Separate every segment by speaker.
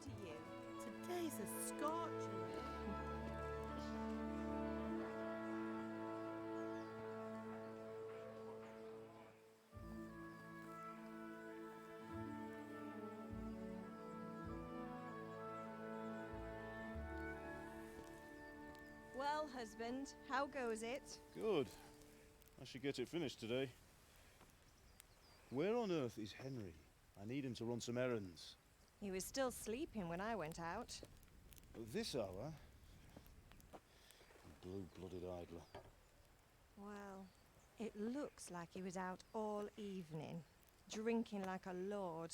Speaker 1: to you.
Speaker 2: Today's a scorcher.
Speaker 1: Well, husband, how goes it?
Speaker 3: Good. I should get it finished today. Where on earth is Henry? I need him to run some errands.
Speaker 1: He was still sleeping when I went out.
Speaker 3: At this hour? Blue-blooded idler.
Speaker 1: Well, it looks like he was out all evening, drinking like a lord.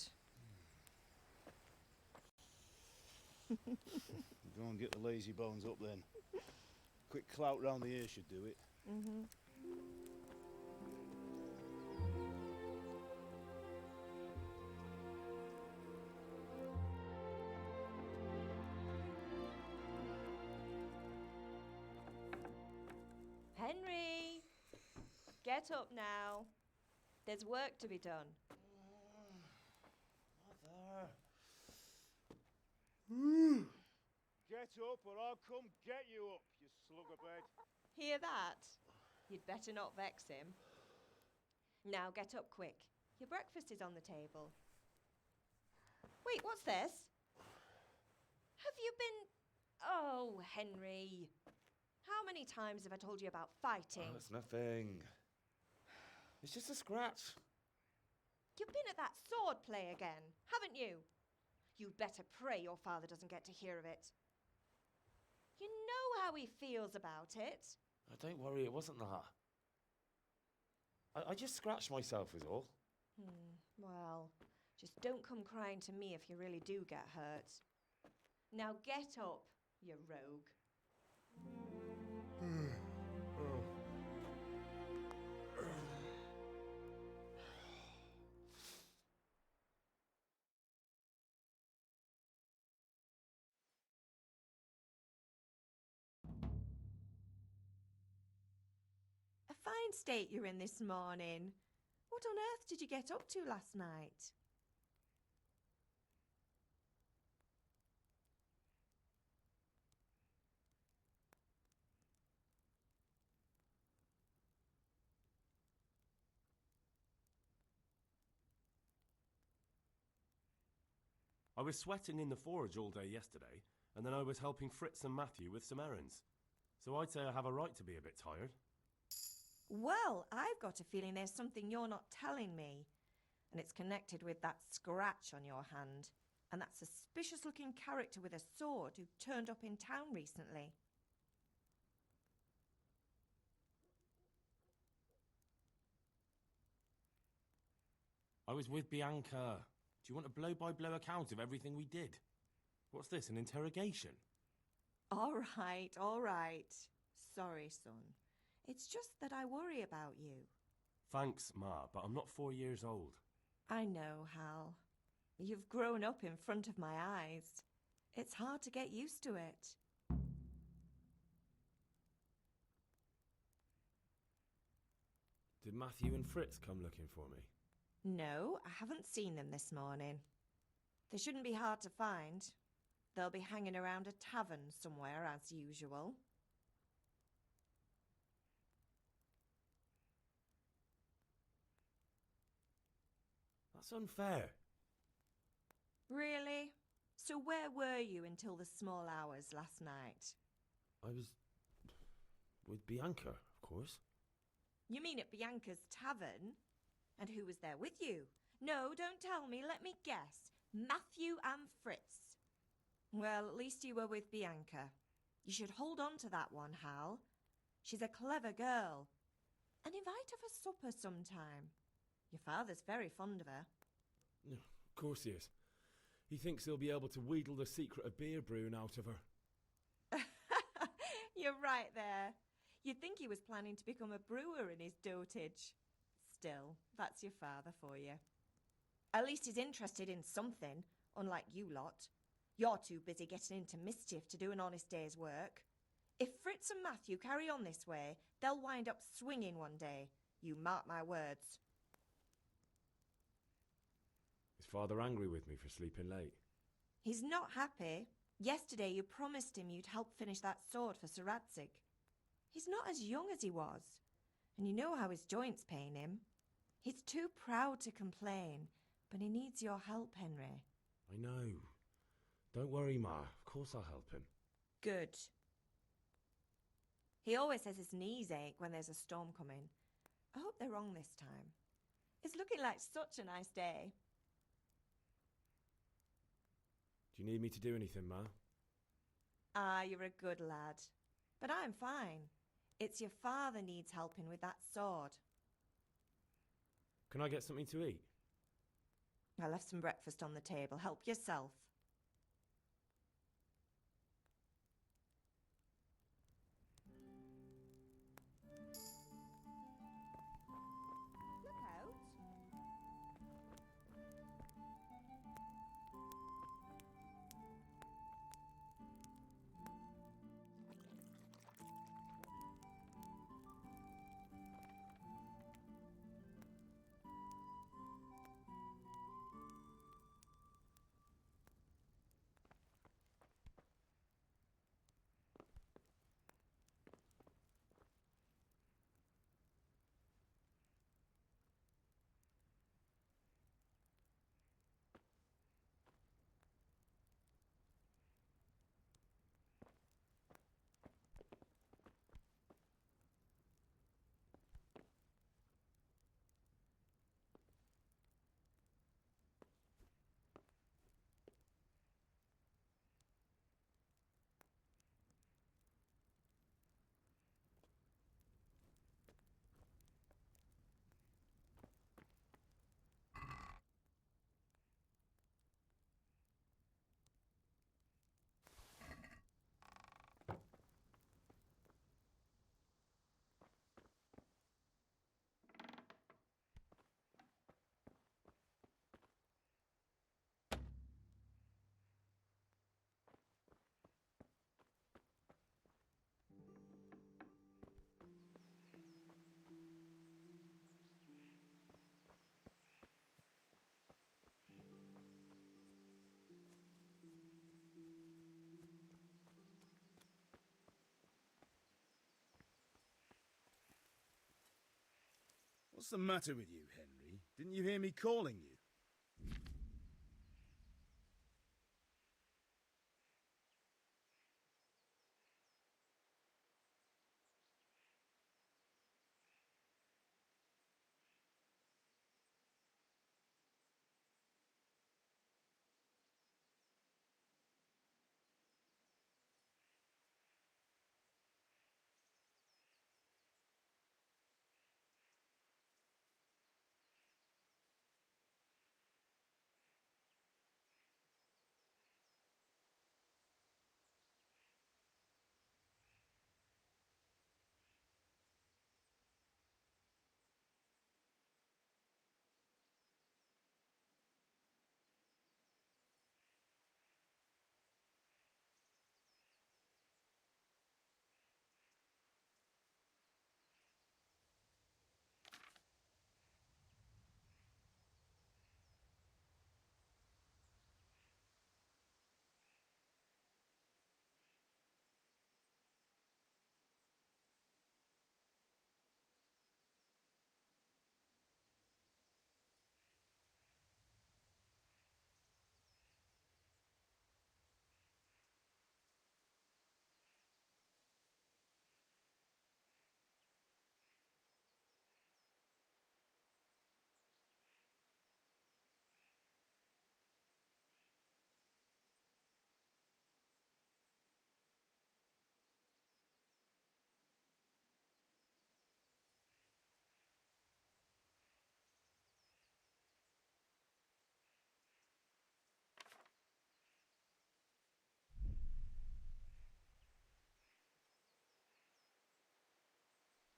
Speaker 3: Go and get the lazy bones up then. Quick clout round the ear should do it.
Speaker 1: Mm-hmm. Henry! Get up now. There's work to be done.
Speaker 3: Mother. Get up or I'll come get you up, you slugabed.
Speaker 1: Hear that? You'd better not vex him. Now get up quick. Your breakfast is on the table. Wait, what's this? Have you been... Oh, Henry. How many times have I told you about fighting?
Speaker 4: Oh, it's nothing. It's just a scratch.
Speaker 1: You've been at that sword play again, haven't you? You'd better pray your father doesn't get to hear of it. You know how he feels about it.
Speaker 4: Oh, don't worry, it wasn't that. I just scratched myself is all.
Speaker 1: Well, just don't come crying to me if you really do get hurt. Now get up, you rogue. A fine state you're in this morning. What on earth did you get up to last night?
Speaker 5: I was sweating in the forge all day yesterday, and then I was helping Fritz and Matthew with some errands. So I'd say I have a right to be a bit tired.
Speaker 1: Well, I've got a feeling there's something you're not telling me. And it's connected with that scratch on your hand. And that suspicious-looking character with a sword who turned up in town recently.
Speaker 5: I was with Bianca. Do you want a blow-by-blow account of everything we did? What's this, an interrogation?
Speaker 1: All right. Sorry, son. It's just that I worry about you.
Speaker 5: Thanks, Ma, but I'm not 4 years old.
Speaker 1: I know, Hal. You've grown up in front of my eyes. It's hard to get used to it.
Speaker 5: Did Matthew and Fritz come looking for me?
Speaker 1: No, I haven't seen them this morning. They shouldn't be hard to find. They'll be hanging around a tavern somewhere, as usual.
Speaker 5: That's unfair.
Speaker 1: Really? So where were you until the small hours last night?
Speaker 5: I was... with Bianca, of course.
Speaker 1: You mean at Bianca's tavern? And who was there with you? No, don't tell me. Let me guess. Matthew and Fritz. Well, at least you were with Bianca. You should hold on to that one, Hal. She's a clever girl. And invite her for supper sometime. Your father's very fond of her.
Speaker 5: Of course he is. He thinks he'll be able to wheedle the secret of beer brewing out of her.
Speaker 1: You're right there. You'd think he was planning to become a brewer in his dotage. Still, that's your father for you. At least he's interested in something, unlike you lot. You're too busy getting into mischief to do an honest day's work. If Fritz and Matthew carry on this way, they'll wind up swinging one day. You mark my words.
Speaker 5: Is Father angry with me for sleeping late?
Speaker 1: He's not happy. Yesterday you promised him you'd help finish that sword for Sir Radzig. He's not as young as he was, and you know how his joints pain him. He's too proud to complain, but he needs your help, Henry.
Speaker 5: I know. Don't worry, Ma. Of course I'll help him.
Speaker 1: Good. He always says his knees ache when there's a storm coming. I hope they're wrong this time. It's looking like such a nice day.
Speaker 5: Do you need me to do anything, Ma?
Speaker 1: Ah, you're a good lad. But I'm fine. It's your father needs helping with that sword.
Speaker 5: Can I get something to eat?
Speaker 1: I left some breakfast on the table. Help yourself. Look out.
Speaker 3: What's the matter with you, Henry? Didn't you hear me calling you?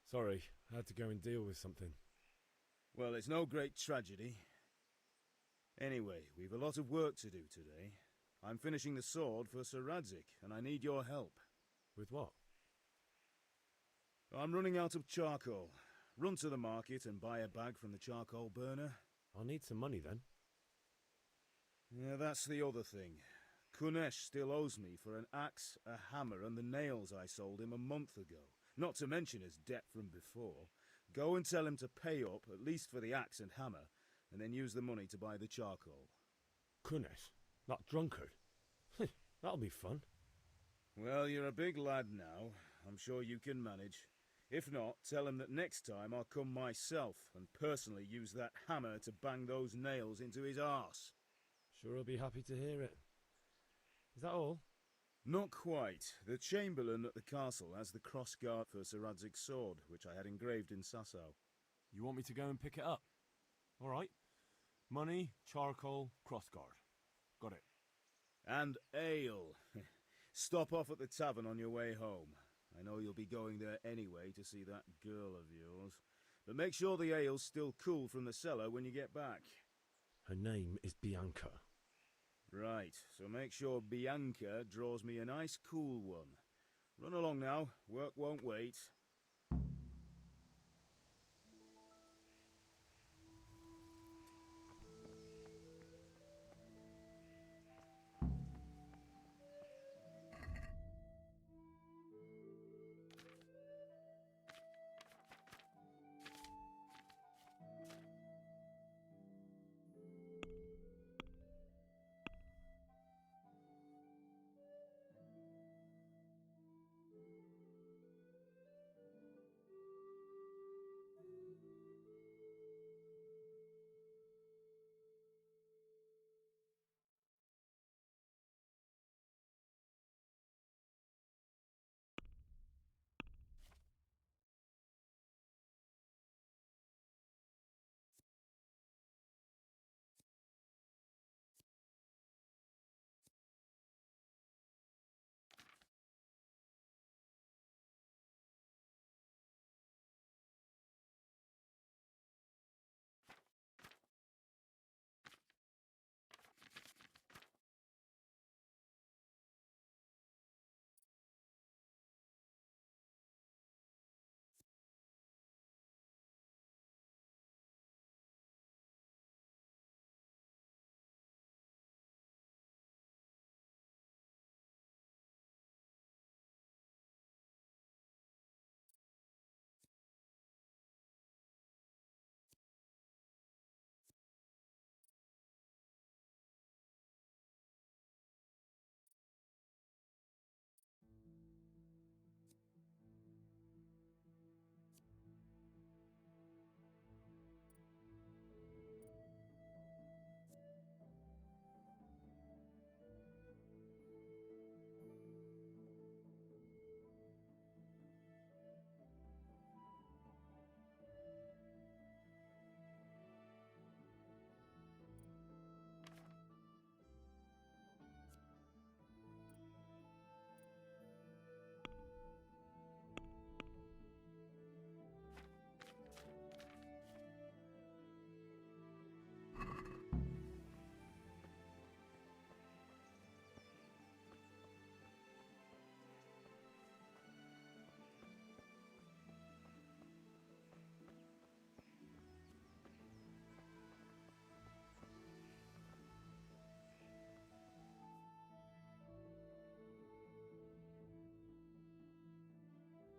Speaker 5: Sorry, I had to go and deal with something.
Speaker 3: Well, it's no great tragedy. Anyway, we've a lot of work to do today. I'm finishing the sword for Sir Radzig, and I need your help.
Speaker 5: With what?
Speaker 3: I'm running out of charcoal. Run to the market and buy a bag from the charcoal burner.
Speaker 5: I'll need some money then.
Speaker 3: Yeah, that's the other thing. Kunesh still owes me for an axe, a hammer, and the nails I sold him a month ago. Not to mention his debt from before. Go and tell him to pay up, at least for the axe and hammer, and then use the money to buy the charcoal.
Speaker 5: Kunesh? That drunkard? That'll be fun.
Speaker 3: Well, you're a big lad now. I'm sure you can manage. If not, tell him that next time I'll come myself and personally use that hammer to bang those nails into his arse.
Speaker 5: Sure he'll be happy to hear it. Is that all?
Speaker 3: Not quite. The Chamberlain at the castle has the crossguard for Sir Radzig's sword, which I had engraved in Sasau.
Speaker 5: You want me to go and pick it up? All right. Money, charcoal, crossguard. Got it.
Speaker 3: And ale. Stop off at the tavern on your way home. I know you'll be going there anyway to see that girl of yours. But make sure the ale's still cool from the cellar when you get back.
Speaker 5: Her name is Bianca.
Speaker 3: Right, so make sure Bianca draws me a nice cool one. Run along now, work won't wait.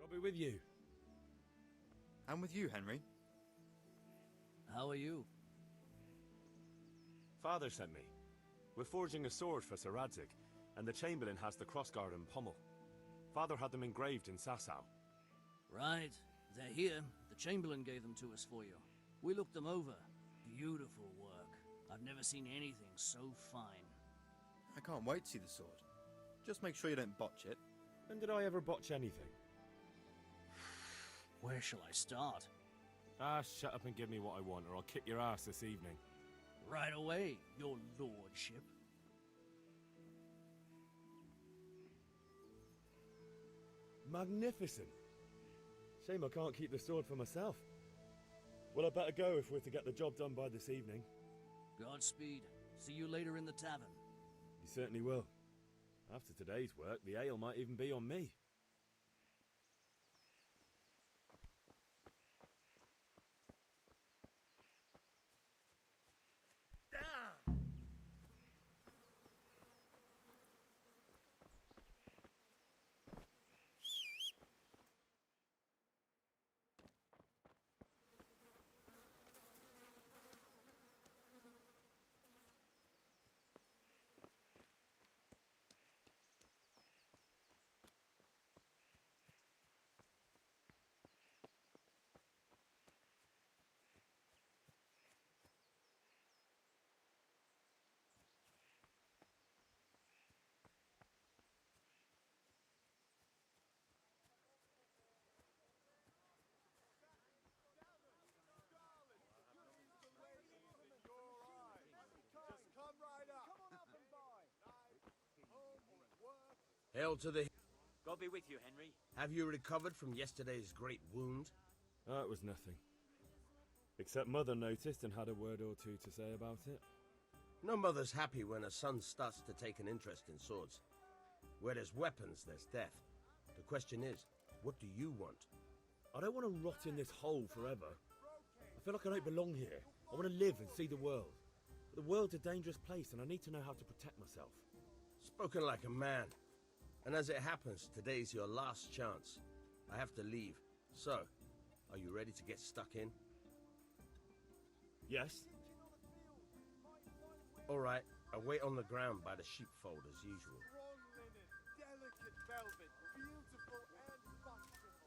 Speaker 5: I'll be with you.
Speaker 6: I'm with you, Henry.
Speaker 7: How are you?
Speaker 5: Father sent me. We're forging a sword for Sir Radzig, and the Chamberlain has the crossguard and pommel. Father had them engraved in Sasau.
Speaker 7: Right. They're here. The Chamberlain gave them to us for you. We looked them over. Beautiful work. I've never seen anything so fine.
Speaker 6: I can't wait to see the sword. Just make sure you don't botch it.
Speaker 5: When did I ever botch anything?
Speaker 7: Where shall I start?
Speaker 5: Ah, shut up and give me what I want, or I'll kick your ass this evening.
Speaker 7: Right away, your lordship.
Speaker 5: Magnificent. Shame I can't keep the sword for myself. Well, I better go if we're to get the job done by this evening.
Speaker 7: Godspeed. See you later in the tavern.
Speaker 5: You certainly will. After today's work, the ale might even be on me.
Speaker 8: Hail to the...
Speaker 9: God be with you, Henry.
Speaker 8: Have you recovered from yesterday's great wound?
Speaker 3: It was nothing. Except Mother noticed and had a word or two to say about it.
Speaker 8: No mother's happy when a son starts to take an interest in swords. Where there's weapons, there's death. The question is, what do you want?
Speaker 10: I don't want to rot in this hole forever. I feel like I don't belong here. I want to live and see the world. But the world's a dangerous place and I need to know how to protect myself.
Speaker 8: Spoken like a man. And as it happens, today's your last chance. I have to leave. So, are you ready to get stuck in?
Speaker 10: Yes?
Speaker 8: All right, I'll wait on the ground by the sheepfold as usual.
Speaker 11: Delicate velvet, beautiful and functional.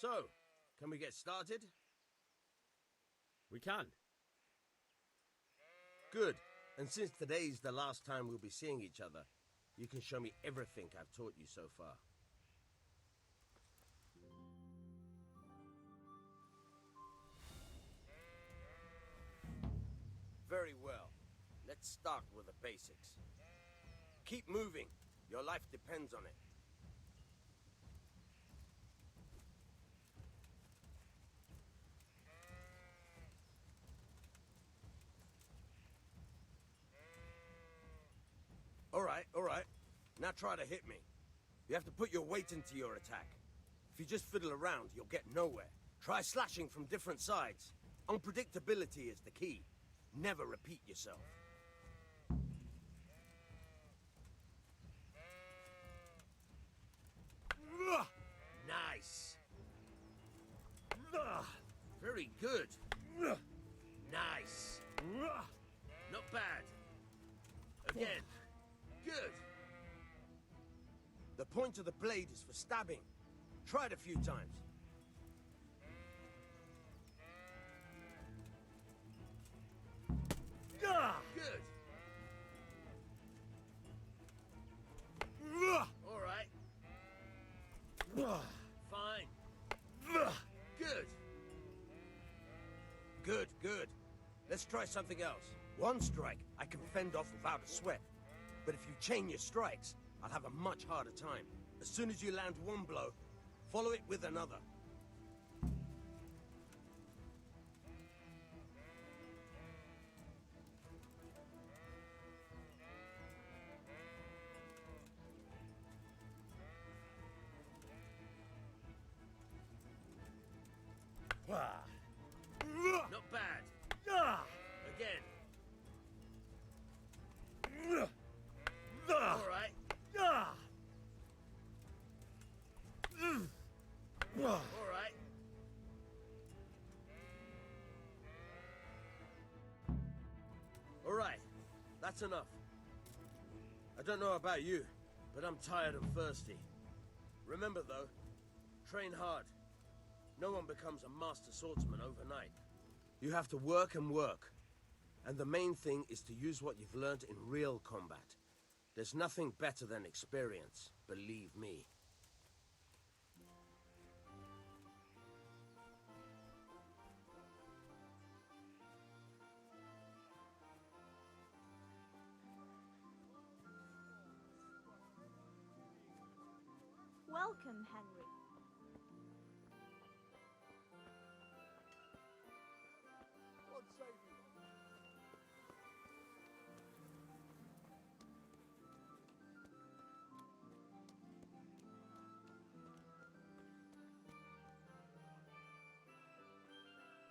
Speaker 8: So, can we get started?
Speaker 10: We can.
Speaker 8: Good. And since today's the last time we'll be seeing each other, you can show me everything I've taught you so far. Very well. Let's start with the basics. Keep moving. Your life depends on it. All right. Now try to hit me. You have to put your weight into your attack. If you just fiddle around, you'll get nowhere. Try slashing from different sides. Unpredictability is the key. Never repeat yourself. Nice. Very good. Nice. Not bad. Again. Good. The point of the blade is for stabbing. Try it a few times. Good. All right. Fine. Good. Good. Let's try something else. One strike I can fend off without a sweat. But if you chain your strikes, I'll have a much harder time. As soon as you land one blow, follow it with another. Not bad. Again. All right. All right. That's enough. I don't know about you, but I'm tired and thirsty. Remember, though, train hard. No one becomes a master swordsman overnight. You have to work and work. And the main thing is to use what you've learned in real combat. There's nothing better than experience, believe me.
Speaker 9: Welcome, Henry.
Speaker 11: God save you.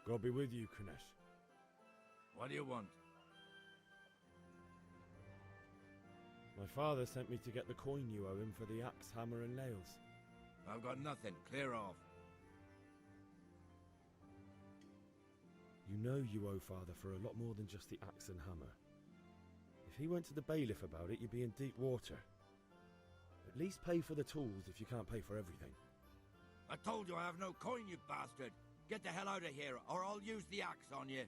Speaker 10: God be with you, Kunesh.
Speaker 12: What do you want?
Speaker 10: My father sent me to get the coin you owe him for the axe, hammer and nails.
Speaker 12: I've got nothing. Clear off.
Speaker 10: You know you owe father for a lot more than just the axe and hammer. If he went to the bailiff about it, you'd be in deep water. At least pay for the tools if you can't pay for everything.
Speaker 12: I told you I have no coin, you bastard. Get the hell out of here, or I'll use the axe on you.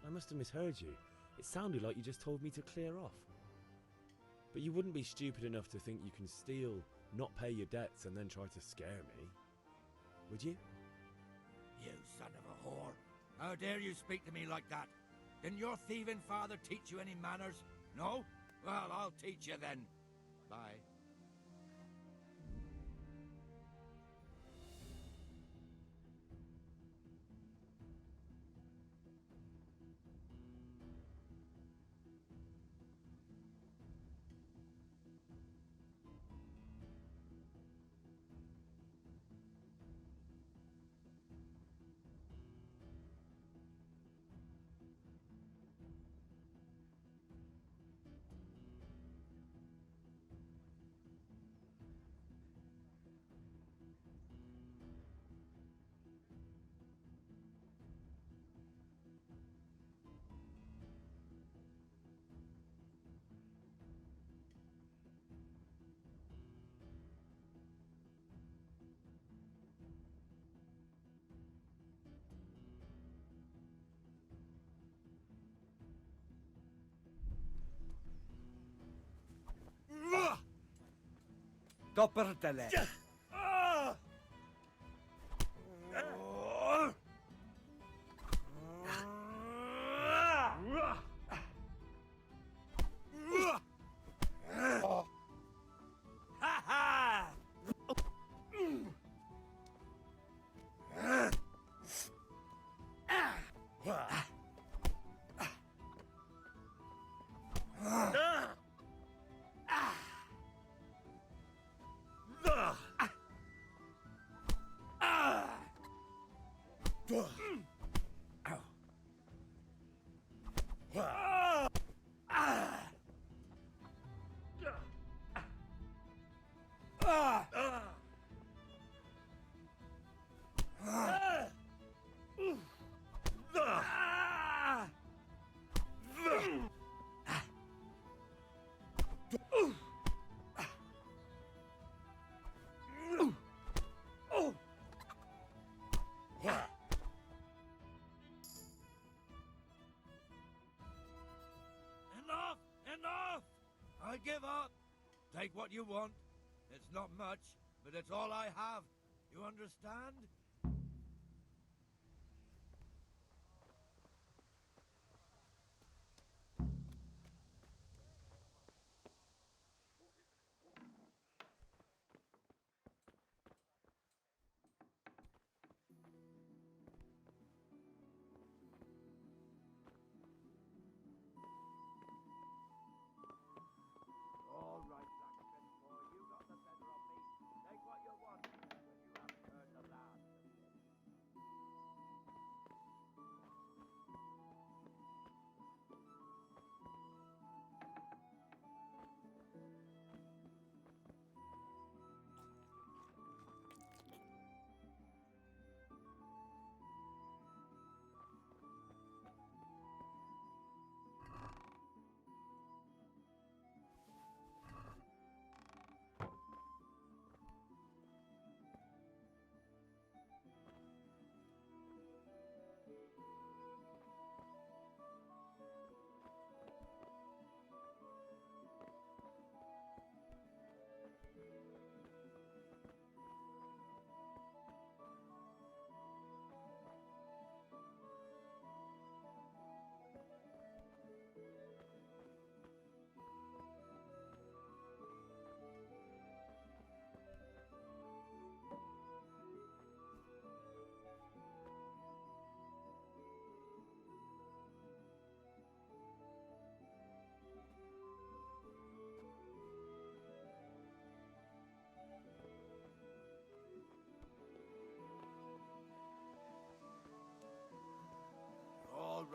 Speaker 10: I must have misheard you. It sounded like you just told me to clear off. But you wouldn't be stupid enough to think you can steal, not pay your debts, and then try to scare me, would you?
Speaker 12: You son of a whore. How dare you speak to me like that? Didn't your thieving father teach you any manners? No? Well, I'll teach you then. Bye.
Speaker 13: Doppeltele.
Speaker 12: Enough! Enough! I give up. Take what you want. It's not much, but it's all I have. You understand? All right, blacksmith boy, you got the better of me. Take what you want, but you haven't heard the last.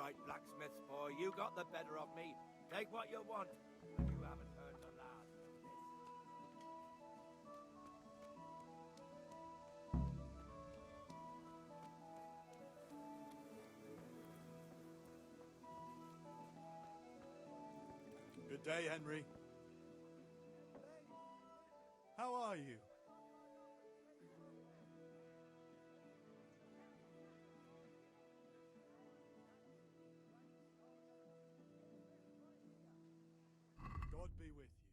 Speaker 12: right, blacksmith's boy. You got the better of me. Take what you want, and you haven't heard the last of this.
Speaker 11: Good day, Henry. How are you? God be with you.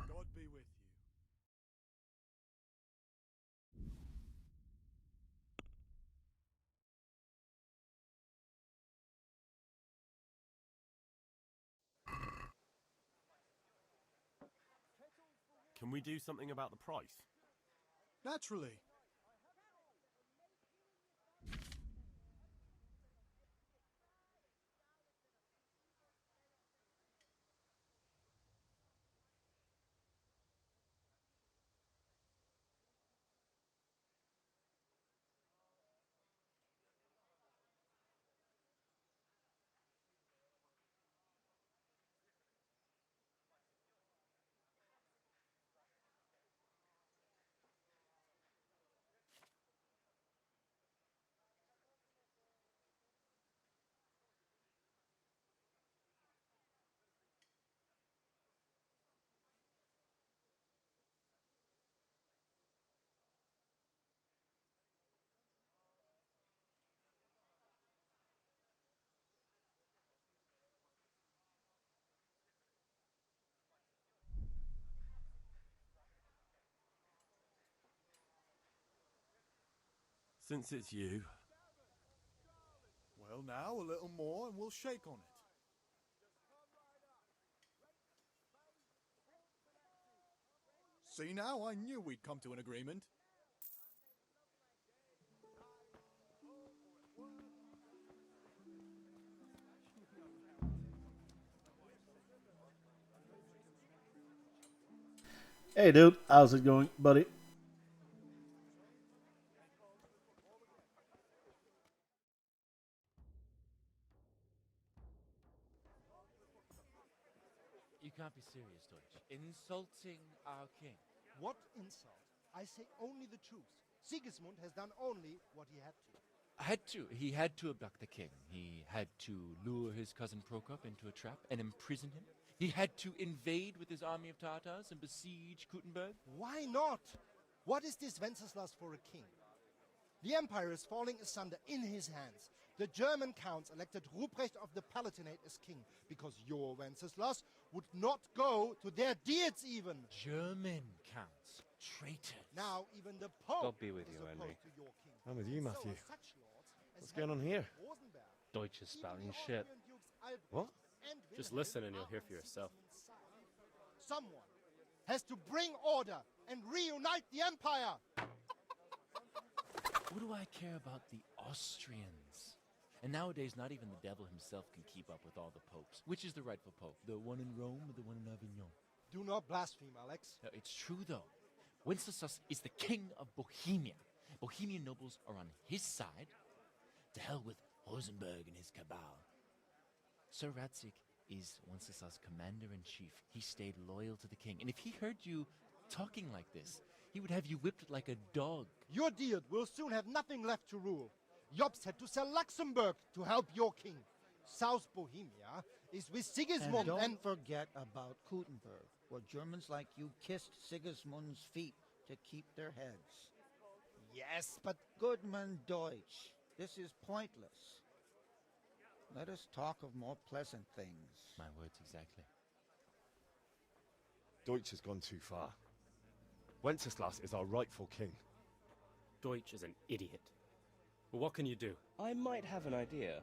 Speaker 11: God be with you.
Speaker 5: Can we do something about the price?
Speaker 11: Naturally.
Speaker 5: Since it's you.
Speaker 11: Well, now a little more and we'll shake on it. See now, I knew we'd come to an agreement.
Speaker 13: Hey dude, how's it going, buddy?
Speaker 14: You can't be serious, Deutsch. Insulting our king.
Speaker 15: What insult? I say only the truth. Sigismund has done only what he had to.
Speaker 14: He had to abduct the king. He had to lure his cousin Prokop into a trap and imprison him. He had to invade with his army of Tatars and besiege Kuttenberg.
Speaker 15: Why not? What is this Wenceslas for a king? The empire is falling asunder in his hands. The German counts elected Ruprecht of the Palatinate as king because your Wenceslas would not go to their deeds even.
Speaker 14: German counts. Traitor.
Speaker 15: Now even the Pope
Speaker 10: God be with
Speaker 15: is
Speaker 10: you,
Speaker 15: opposed
Speaker 10: Henry.
Speaker 15: to your king.
Speaker 10: I'm with you,
Speaker 15: And so
Speaker 10: Matthew.
Speaker 15: are such lords as
Speaker 10: What's going on
Speaker 15: Henry
Speaker 10: here?
Speaker 15: of Rosenberg.
Speaker 16: Deutsch is
Speaker 15: Even
Speaker 16: spouting
Speaker 15: the
Speaker 16: shit.
Speaker 15: Austrian Dukes Albrecht
Speaker 10: What?
Speaker 15: and
Speaker 16: Just
Speaker 15: Wilhelm
Speaker 16: listen and you'll
Speaker 15: are
Speaker 16: hear
Speaker 15: on
Speaker 16: for yourself.
Speaker 15: Sigismund's side. Someone has to bring order and reunite the empire.
Speaker 14: What do I care about the Austrians? And nowadays, not even the devil himself can keep up with all the popes. Which is the rightful pope? The one in Rome or the one in Avignon?
Speaker 15: Do not blaspheme, Alex.
Speaker 14: No, it's true, though. Wenceslas is the king of Bohemia. Bohemian nobles are on his side. To hell with Rosenberg and his cabal. Sir Ratzik is Wenceslas' commander-in-chief. He stayed loyal to the king. And if he heard you talking like this, he would have you whipped like a dog.
Speaker 15: Your Diet will soon have nothing left to rule. Jobst had to sell Luxembourg to help your king. South Bohemia is with Sigismund
Speaker 17: And don't forget about Kuttenberg, where Germans like you kissed Sigismund's feet to keep their heads.
Speaker 15: Yes, but...
Speaker 17: Goodman Deutsch, this is pointless. Let us talk of more pleasant things.
Speaker 14: My words exactly.
Speaker 5: Deutsch has gone too far. Wenceslas is our rightful king.
Speaker 16: Deutsch is an idiot. But what can you do?
Speaker 18: I might have an idea.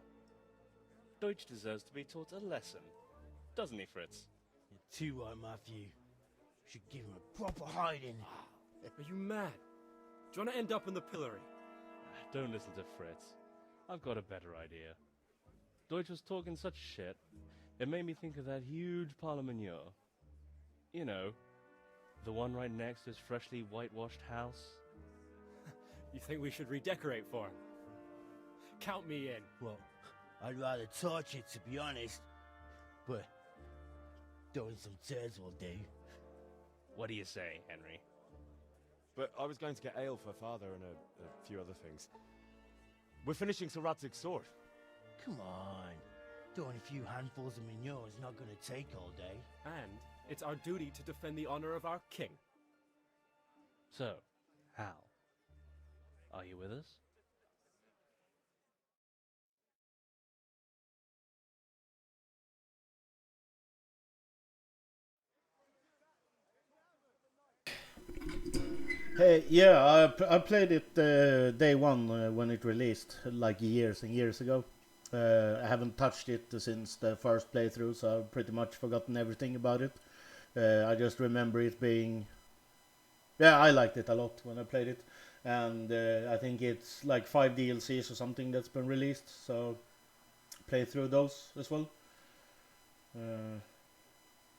Speaker 18: Deutsch deserves to be taught a lesson. Doesn't he, Fritz?
Speaker 12: You're too right, Matthew. Should give him a proper hiding.
Speaker 16: Are you mad? Do you want to end up in the pillory?
Speaker 18: Don't listen to Fritz. I've got a better idea. Deutsch was talking such shit, it made me think of that huge parliament. You know, the one right next to his freshly whitewashed house.
Speaker 16: You think we should redecorate for him? Count me in.
Speaker 12: Well, I'd rather torch it, to be honest. But throwing some turds will do.
Speaker 18: What do you say, Henry?
Speaker 5: But I was going to get ale for father and a few other things. We're finishing Sir Radzig's sword.
Speaker 12: Come on. Throwing a few handfuls of manure is not going to take all day.
Speaker 16: And it's our duty to defend the honor of our king.
Speaker 18: So, Hal, are you with us?
Speaker 13: Hey, yeah, I played it day one when it released, like years and years ago. I haven't touched it since the first playthrough, so I've pretty much forgotten everything about it. I just remember it being... Yeah, I liked it a lot when I played it. And I think it's like 5 DLCs or something that's been released, so play through those as well.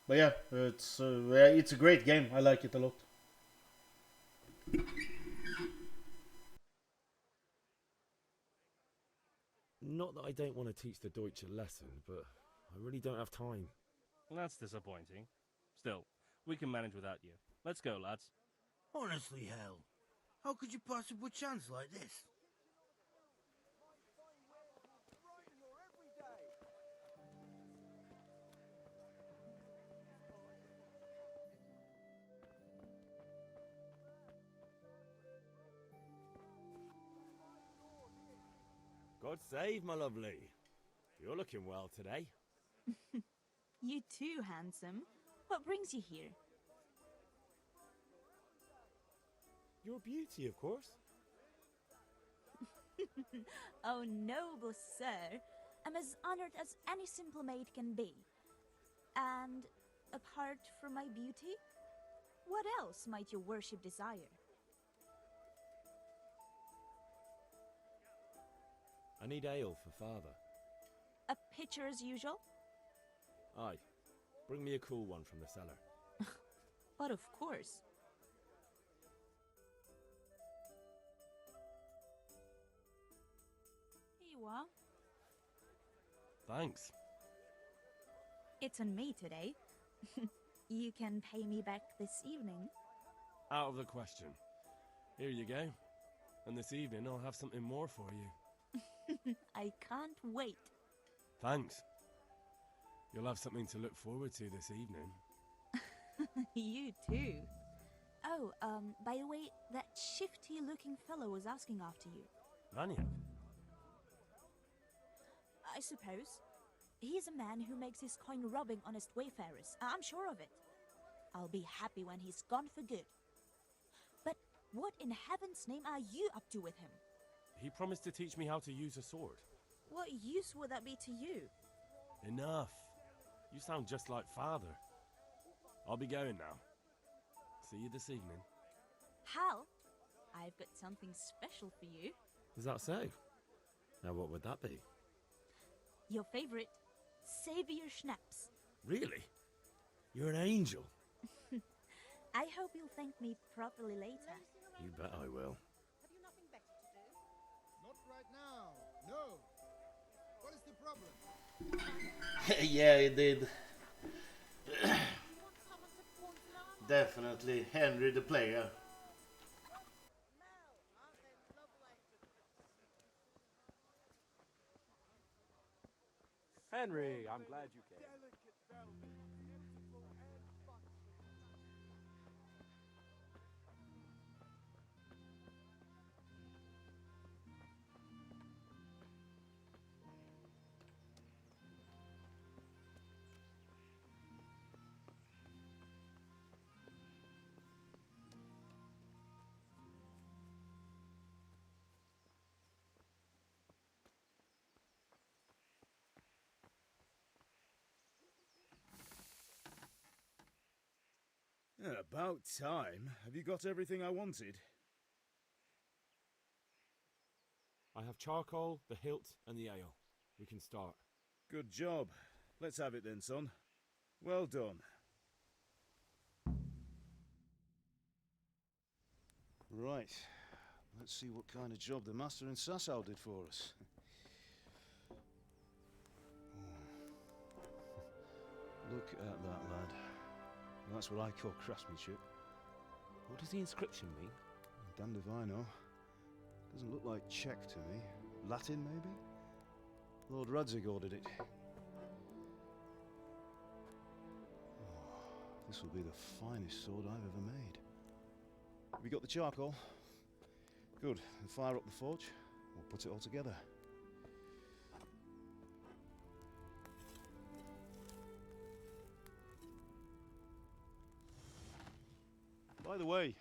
Speaker 13: But yeah, it's a great game. I like it a lot.
Speaker 10: Not that I don't want to teach the Deutsch a lesson, but I really don't have time.
Speaker 18: That's disappointing. Still, we can manage without you. Let's go, lads.
Speaker 12: Honestly, Hal, how could you pass a good chance like this?
Speaker 3: God save, my lovely. You're looking well today.
Speaker 9: You too, handsome. What brings you here?
Speaker 3: Your beauty, of course.
Speaker 9: Oh, noble sir. I'm as honored as any simple maid can be. And apart from my beauty, what else might your worship desire?
Speaker 3: I need ale for father.
Speaker 9: A pitcher as usual?
Speaker 3: Aye. Bring me a cool one from the cellar.
Speaker 9: But of course. Here you are.
Speaker 5: Thanks.
Speaker 9: It's on me today. You can pay me back this evening.
Speaker 5: Out of the question. Here you go. And this evening I'll have something more for you.
Speaker 9: I can't wait.
Speaker 5: Thanks. You'll have something to look forward to this evening.
Speaker 9: You too. Oh, by the way, that shifty-looking fellow was asking after you.
Speaker 5: Vanya?
Speaker 9: I suppose. He's a man who makes his coin robbing honest wayfarers. I'm sure of it. I'll be happy when he's gone for good. But what in heaven's name are you up to with him?
Speaker 5: He promised to teach me how to use a sword.
Speaker 9: What use would that be to you?
Speaker 5: Enough. You sound just like father. I'll be going now. See you this evening.
Speaker 9: Hal, I've got something special for you.
Speaker 10: Is that so? Now what would that be?
Speaker 9: Your favorite Savior Schnapps.
Speaker 3: Really? You're an angel.
Speaker 9: I hope you'll thank me properly later.
Speaker 10: You bet I will.
Speaker 15: Not right now. No. What is the problem?
Speaker 13: Yeah, it did. Definitely Henry the player.
Speaker 16: Henry, I'm glad you came.
Speaker 3: About time. Have you got everything I wanted?
Speaker 10: I have charcoal, the hilt, and the ale. We can start.
Speaker 3: Good job. Let's have it then, son. Well done. Right. Let's see what kind of job the master in Sasau did for us. Look at that, lad. That's what I call craftsmanship.
Speaker 10: What does the inscription mean?
Speaker 3: Damned if I know. Doesn't look like Czech to me. Latin, maybe? Lord Radzig ordered it. Oh, this will be the finest sword I've ever made. Have you got the charcoal? Good. Then fire up the forge. We'll put it all together. By the way,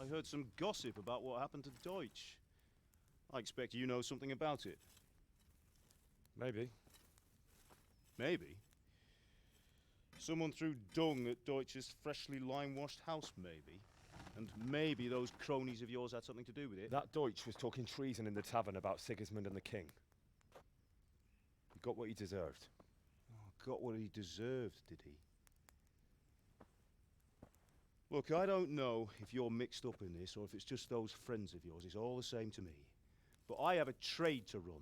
Speaker 3: I heard some gossip about what happened to Deutsch. I expect you know something about it.
Speaker 10: Maybe.
Speaker 3: Maybe? Someone threw dung at Deutsch's freshly lime-washed house, maybe? And maybe those cronies of yours had something to do with it?
Speaker 10: That Deutsch was talking treason in the tavern about Sigismund and the king. He got what he deserved.
Speaker 3: Oh, got what he deserved, did he? Look, I don't know if you're mixed up in this or if it's just those friends of yours. It's all the same to me. But I have a trade to run.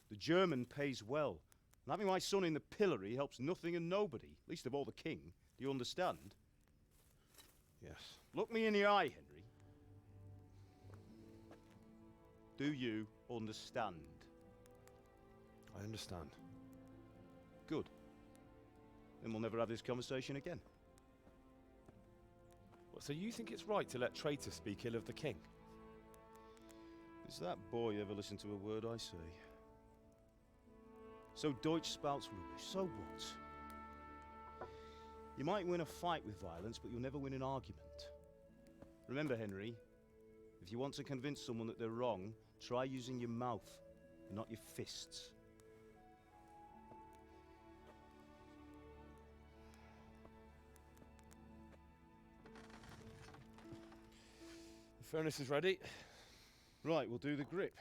Speaker 3: The German pays well. And having my son in the pillory helps nothing and nobody, least of all the king. Do you understand?
Speaker 10: Yes.
Speaker 3: Look me in the eye, Henry. Do you understand?
Speaker 10: I understand.
Speaker 3: Good. Then we'll never have this conversation again.
Speaker 10: What, so you think it's right to let traitors speak ill of the king?
Speaker 3: Does that boy ever listen to a word I say? So Deutsch spouts rubbish. So what? You might win a fight with violence, but you'll never win an argument. Remember, Henry, if you want to convince someone that they're wrong, try using your mouth, and not your fists.
Speaker 10: The furnace is ready.
Speaker 3: Right, we'll do the grip.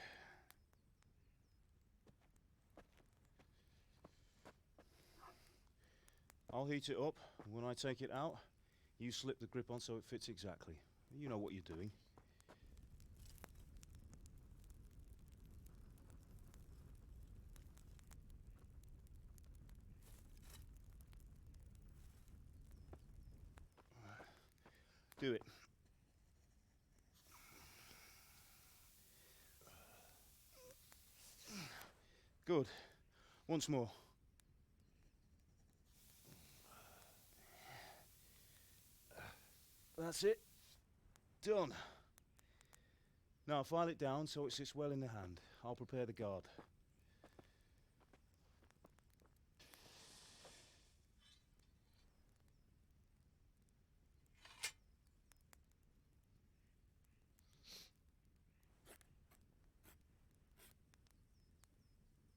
Speaker 3: I'll heat it up, and when I take it out, you slip the grip on so it fits exactly. You know what you're doing. Do it. Good. Once more. That's it. Done. Now file it down so it sits well in the hand. I'll prepare the guard.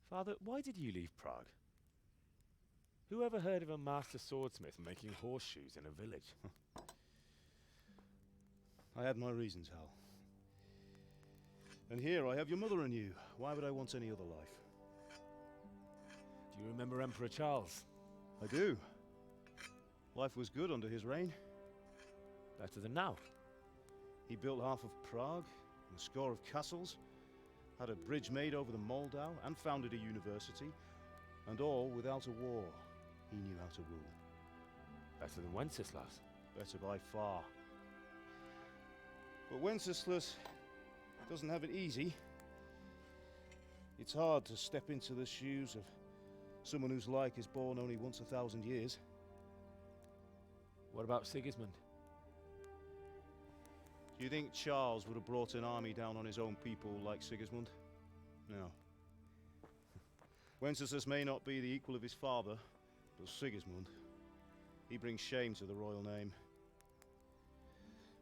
Speaker 10: Father, why did you leave Prague? Who ever heard of a master swordsmith making horseshoes in a village?
Speaker 3: I had my reasons, Hal. And here I have your mother and you. Why would I want any other life?
Speaker 10: Do you remember Emperor Charles?
Speaker 3: I do. Life was good under his reign.
Speaker 10: Better than now.
Speaker 3: He built half of Prague, and a score of castles, had a bridge made over the Moldau, and founded a university, and all without a war. He knew how to rule.
Speaker 10: Better than Wenceslas.
Speaker 3: Better by far. But Wenceslas doesn't have it easy. It's hard to step into the shoes of someone whose like is born only once 1,000 years.
Speaker 10: What about Sigismund?
Speaker 3: Do you think Charles would have brought an army down on his own people like Sigismund? No. Wenceslas may not be the equal of his father, but Sigismund, he brings shame to the royal name.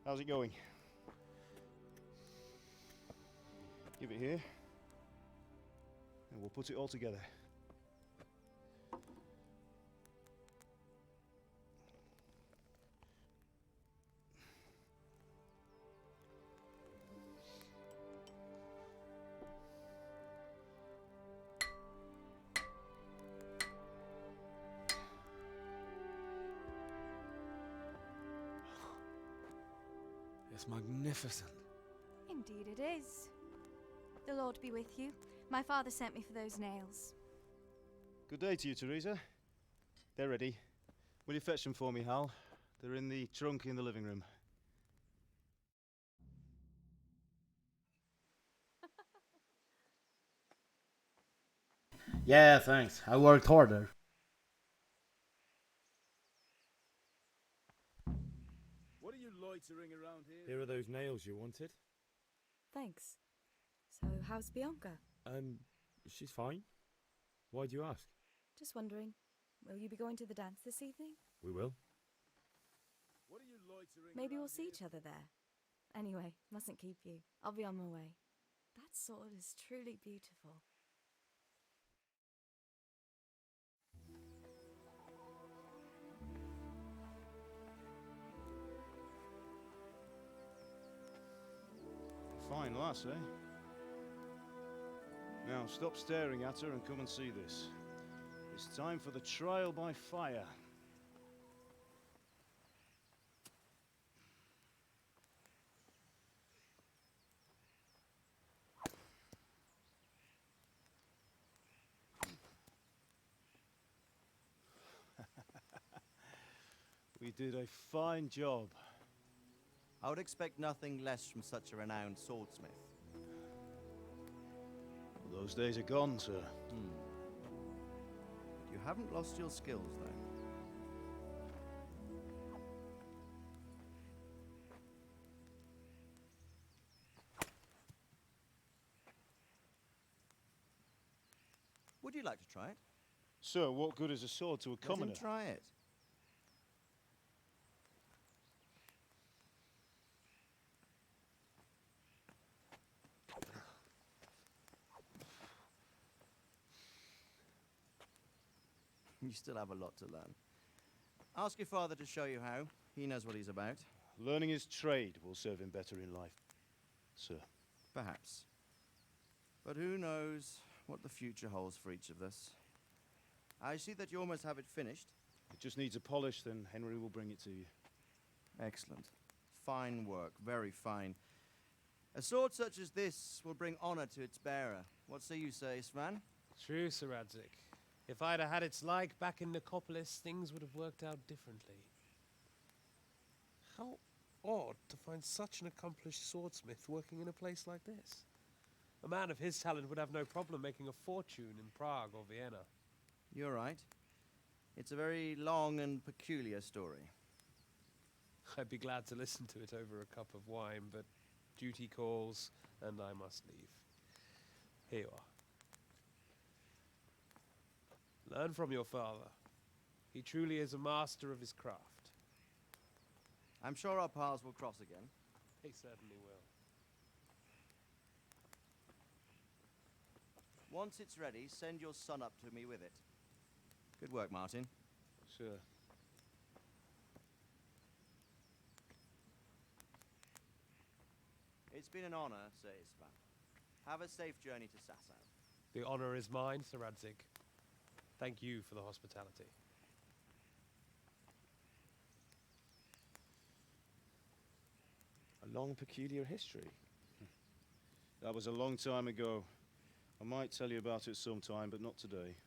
Speaker 3: How's it going? Give it here, and we'll put it all together.
Speaker 10: It's magnificent.
Speaker 19: Indeed it is. The Lord be with you. My father sent me for those nails.
Speaker 3: Good day to you, Teresa. They're ready. Will you fetch them for me, Hal? They're in the trunk in the living room.
Speaker 13: Yeah, thanks. I worked harder.
Speaker 3: What are you loitering around here?
Speaker 10: Here are those nails you wanted.
Speaker 20: Thanks. So, how's Bianca?
Speaker 10: She's fine. Why do you ask?
Speaker 20: Just wondering, will you be going to the dance this evening?
Speaker 10: We will.
Speaker 3: What are you loitering
Speaker 20: Maybe we'll
Speaker 3: around
Speaker 20: see
Speaker 3: here?
Speaker 20: each other there. Anyway, mustn't keep you. I'll be on my way. That sword is truly beautiful.
Speaker 3: Fine lass, eh? Now, stop staring at her and come and see this. It's time for the trial by fire. We did a fine job.
Speaker 6: I would expect nothing less from such a renowned swordsmith.
Speaker 3: Well, those days are gone, sir.
Speaker 6: You haven't lost your skills, though. Would you like to try it?
Speaker 3: Sir, what good is a sword to a commoner?
Speaker 6: Let him try it. You still have a lot to learn. Ask your father to show you how. He knows what he's about.
Speaker 3: Learning his trade will serve him better in life, sir.
Speaker 6: Perhaps. But who knows what the future holds for each of us. I see that you almost have it finished.
Speaker 3: It just needs a polish, then Henry will bring it to you.
Speaker 6: Excellent. Fine work, very fine. A sword such as this will bring honor to its bearer. What say you, Sir Isvan?
Speaker 21: True, Sir Radzik. If I'd have had its like back in Nicopolis, things would have worked out differently. How odd to find such an accomplished swordsmith working in a place like this. A man of his talent would have no problem making a fortune in Prague or Vienna.
Speaker 6: You're right. It's a very long and peculiar story.
Speaker 21: I'd be glad to listen to it over a cup of wine, but duty calls, and I must leave. Here you are. Learn from your father. He truly is a master of his craft.
Speaker 6: I'm sure our paths will cross again.
Speaker 21: They certainly will.
Speaker 6: Once it's ready, send your son up to me with it. Good work, Martin.
Speaker 3: Sure.
Speaker 6: It's been an honor, Sir Isvan. Have a safe journey to Sasau.
Speaker 21: The honor is mine, Sir Radzik. Thank you for the hospitality.
Speaker 10: A long, peculiar history.
Speaker 3: That was a long time ago. I might tell you about it sometime, but not today.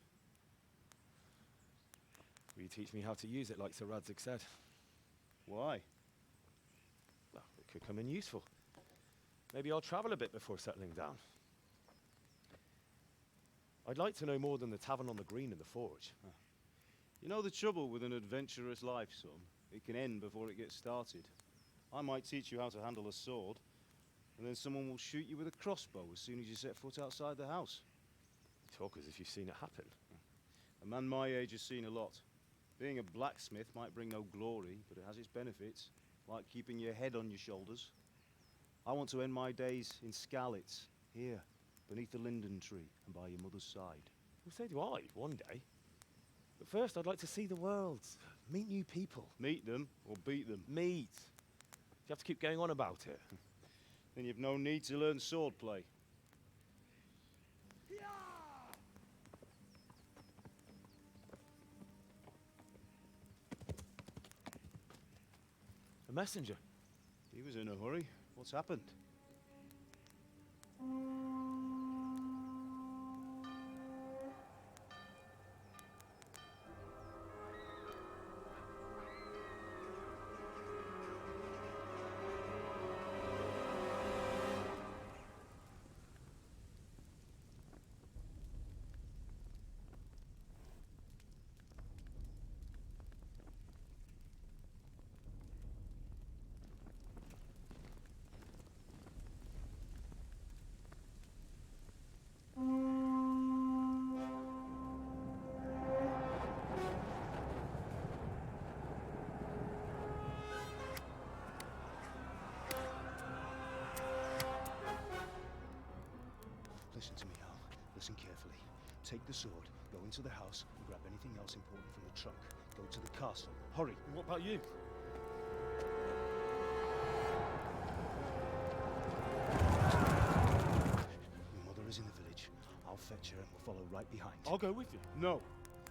Speaker 10: Will you teach me how to use it like Sir Radzik said?
Speaker 3: Why?
Speaker 10: Well, it could come in useful. Maybe I'll travel a bit before settling down. I'd like to know more than the tavern on the green and the forge.
Speaker 3: You know the trouble with an adventurous life, son? It can end before it gets started. I might teach you how to handle a sword, and then someone will shoot you with a crossbow as soon as you set foot outside the house.
Speaker 10: You talk as if you've seen it happen.
Speaker 3: A man my age has seen a lot. Being a blacksmith might bring no glory, but it has its benefits, like keeping your head on your shoulders. I want to end my days in Skalitz, here, beneath the linden tree and by your mother's side.
Speaker 10: Well, so do I, one day. But first, I'd like to see the world, meet new people.
Speaker 3: Meet them or beat them?
Speaker 10: Meet. You have to keep going on about it.
Speaker 3: Then you've no need to learn swordplay.
Speaker 10: A messenger.
Speaker 3: He was in a hurry. What's happened?
Speaker 2: Listen to me, Al. Listen carefully. Take the sword, go into the house, and grab anything else important from the trunk. Go to the castle. Hurry!
Speaker 3: And what about you?
Speaker 2: Your mother is in the village. I'll fetch her and we'll follow right behind.
Speaker 3: I'll go with you. No.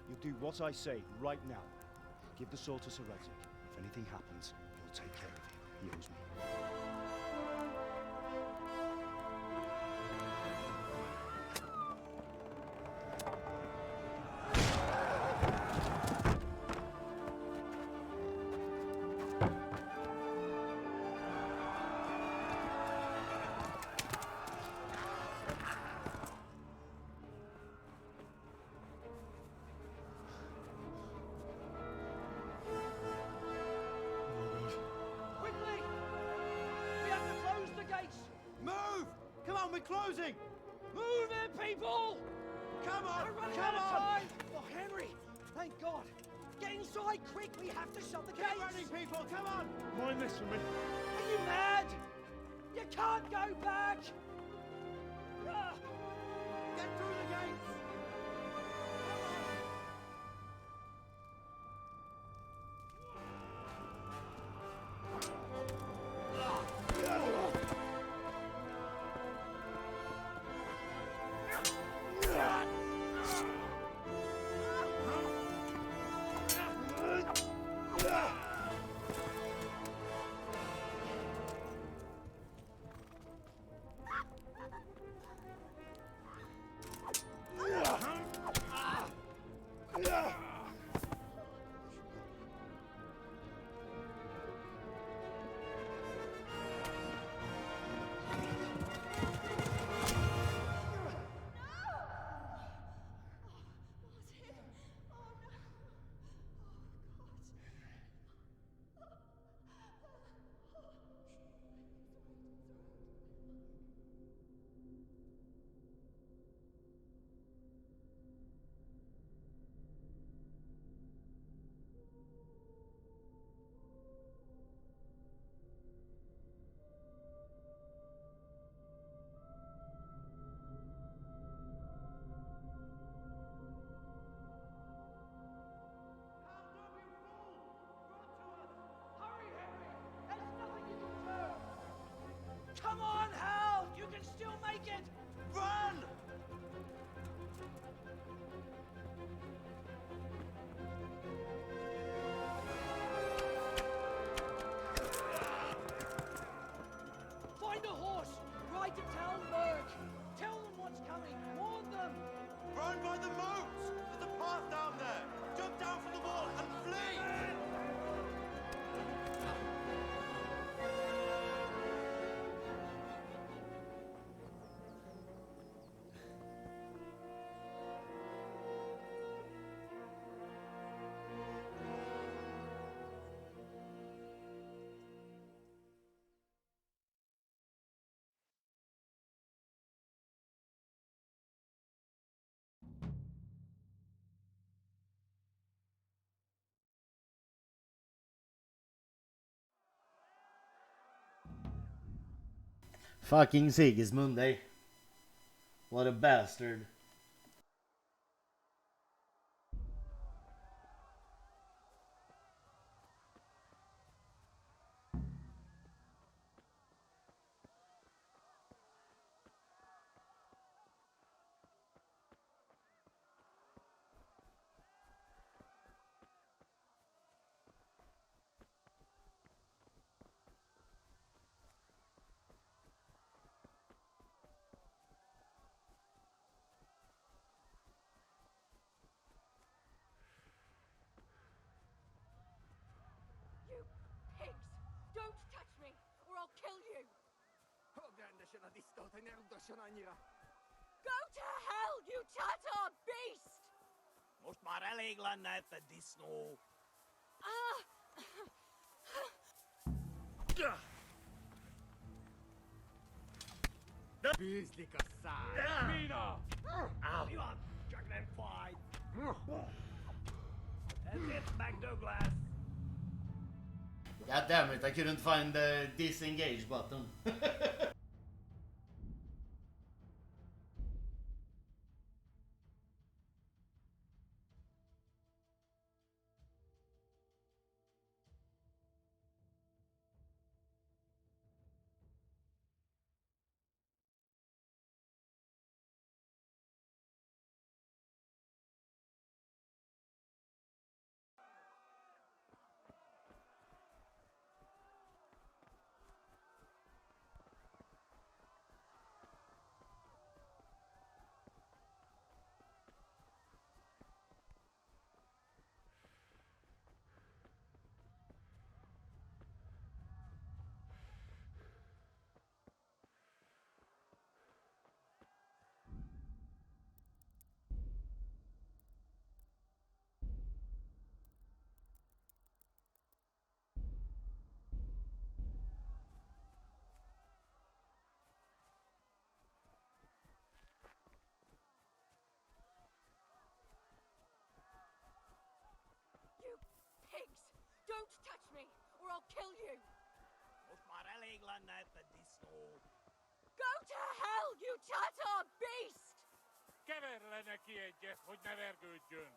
Speaker 2: You'll do what I say right now. Give the sword to Sir Radzik. If anything happens, he'll take care of you. He owes me.
Speaker 22: Quickly! We have to close the gates!
Speaker 6: Move! Come on, we're closing!
Speaker 22: Move it, people!
Speaker 6: Come on!
Speaker 22: We're running
Speaker 6: Come
Speaker 22: out of
Speaker 6: on!
Speaker 22: time! Oh, Henry! Thank God! Get inside, quick! We have to shut the
Speaker 6: Get
Speaker 22: gates!
Speaker 6: ready, people! Come on!
Speaker 3: Mind this for me.
Speaker 22: Are you mad? You can't go back! Ah!
Speaker 6: Get through the gates!
Speaker 22: Come on, Hal! You can still make it! Run! Find a horse! Ride to town, Merc! Tell them what's coming! Warn them!
Speaker 6: Run by the moats! There's a path down there! Jump down from the wall and flee!
Speaker 13: Fucking Sigismund, eh? What a bastard.
Speaker 22: to hell, you Tatar beast!
Speaker 12: Most maar elég lenne itt a disznó. Bűzlik a száj! Mina! Mi van? Csak nem fáj! Ezért megdög lesz!
Speaker 13: God damn it, I couldn't find the disengage button.
Speaker 22: Don't touch me, or I'll kill you!
Speaker 12: Most maar elég lenne itt a disznó.
Speaker 22: Go to hell, you Tatar beast!
Speaker 12: Keverle neki egyet, hogy ne vergődjön.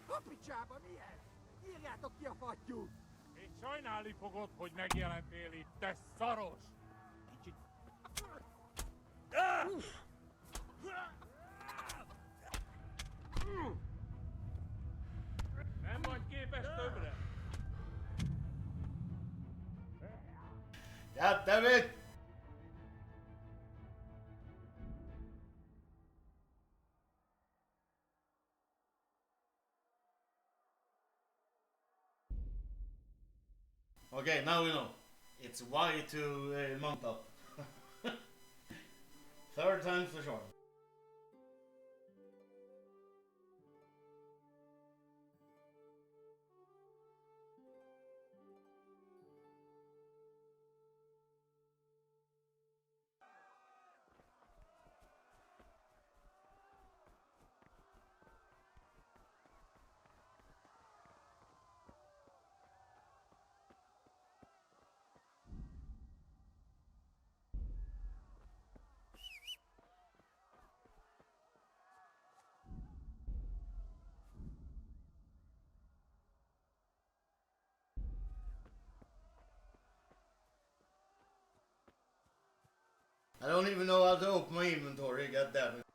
Speaker 22: A picsába mi ez? Írjátok ki a fattyút!
Speaker 12: Még sajnálni fogod, hogy megjelentél itt, te szaros! Kicsit... Nem vagy képes többre?
Speaker 13: God damn it! Okay, now we know. It's Y to mount up. Third time's the charm. I don't even know how to open my inventory, god damn it.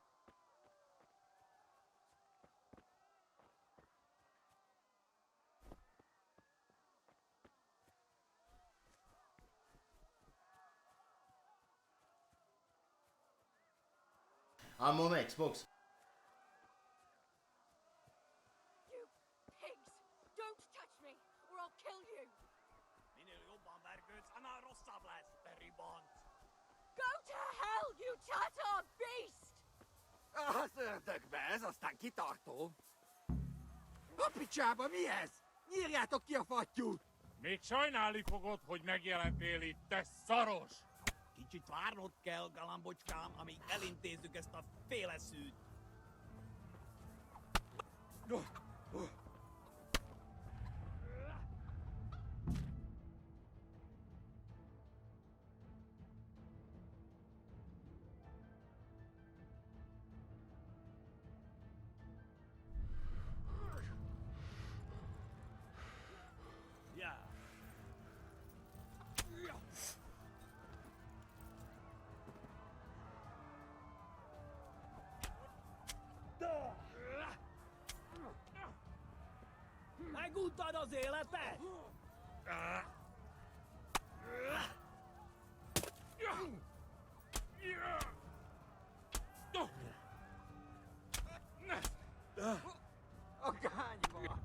Speaker 13: I'm on Xbox.
Speaker 22: You pigs! Don't touch me, or I'll kill you!
Speaker 12: Minél jobban vergődsz, annál rosszabb lesz, te ribant!
Speaker 22: Go to hell, you Tatar beast!
Speaker 12: Az ördögbe, ez aztán kitartó! A picsába mi ez? Nyírjátok ki a fattyút! Még sajnálni fogod, hogy megjelentél itt, te szaros! Kicsit várnod kell, galambocskám, amíg elintézzük ezt a féleszűt.
Speaker 22: Meguntad az életed?
Speaker 12: A gányba!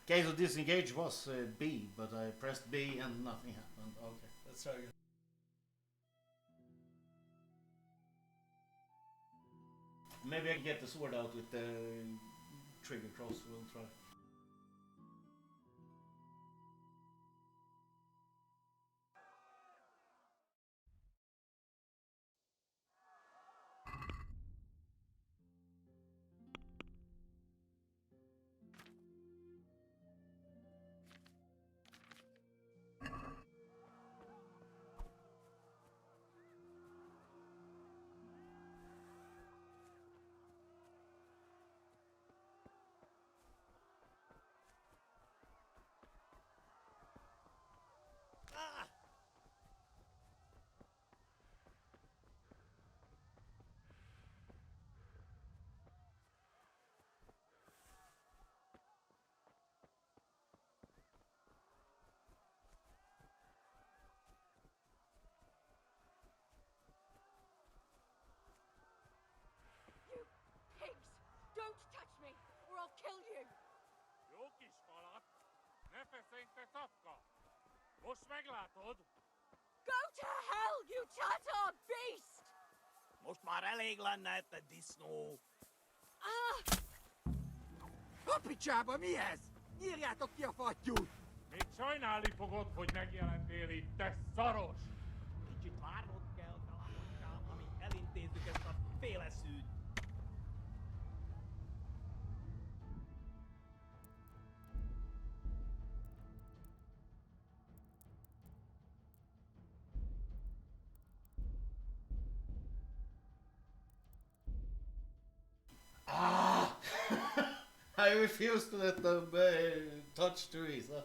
Speaker 13: Okay, so disengage was B, but I pressed B and nothing happened. Okay, let's try again. Maybe I can get the sword out with the trigger cross. We'll try.
Speaker 22: Don't touch me, or I'll kill you!
Speaker 12: Jó kis falat! Ne feszélyt, te tapka! Most meglátod!
Speaker 22: Go to hell, you Tatar beast!
Speaker 12: Most már elég lenne, te disznó! A picsába, mi ez? Nyírjátok ki a fattyút! Még sajnálni fogod, hogy megjelentél itt, te szaros! Kicsit várnod kell, találkozzám, amíg elintézzük ezt a féleszűt.
Speaker 13: I refuse to let them touch Teresa.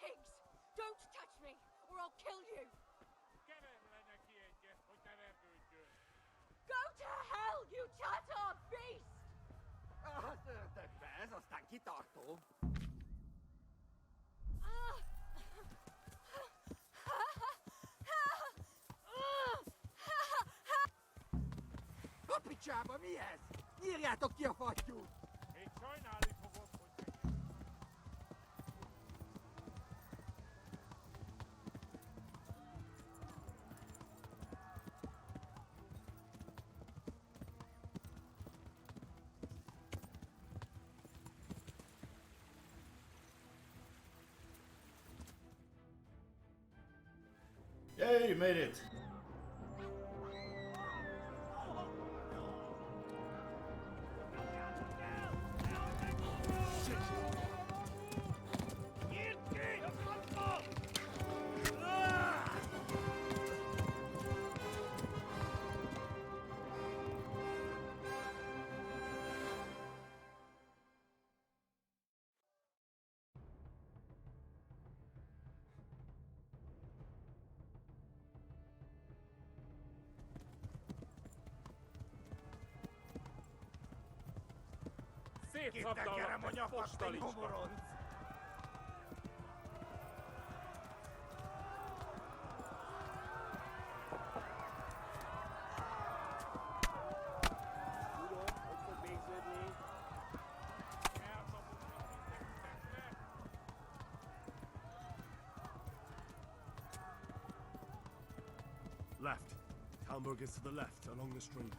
Speaker 22: Pigs! Don't touch me, or I'll kill you!
Speaker 12: Keverle neki egyet, hogy ne vergődjön!
Speaker 22: Go to hell, you Tatar beast!
Speaker 12: Az ördögbe, ez aztán kitartó! A picsába, mi ez? Nyírjátok ki a fattyút! Még sajnálni fogod, hogy
Speaker 13: Yay, you made it!
Speaker 12: Szétszabdallak, meg postalicska! Tudom, hogy fog végződni.
Speaker 5: Left. Talmberg is to the left, along the stream.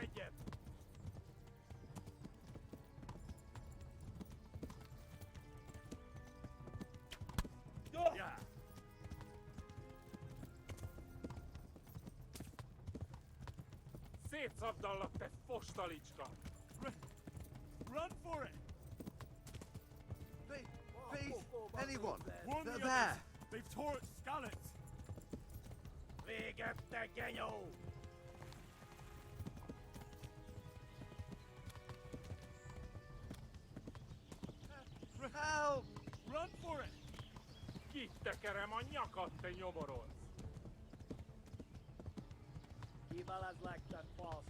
Speaker 12: Megvegyem! Ja! Szétszabdallak, te fostalicska! Run for it!
Speaker 8: Please, anyone!
Speaker 12: Warn
Speaker 8: They're
Speaker 12: the
Speaker 8: there!
Speaker 12: others. They've tore its scallops! Végett te genyó!
Speaker 8: Help!
Speaker 12: Run for it! Kitekerem a nyakat, te nyomorolsz!
Speaker 22: Kiválaszlak, te fasz!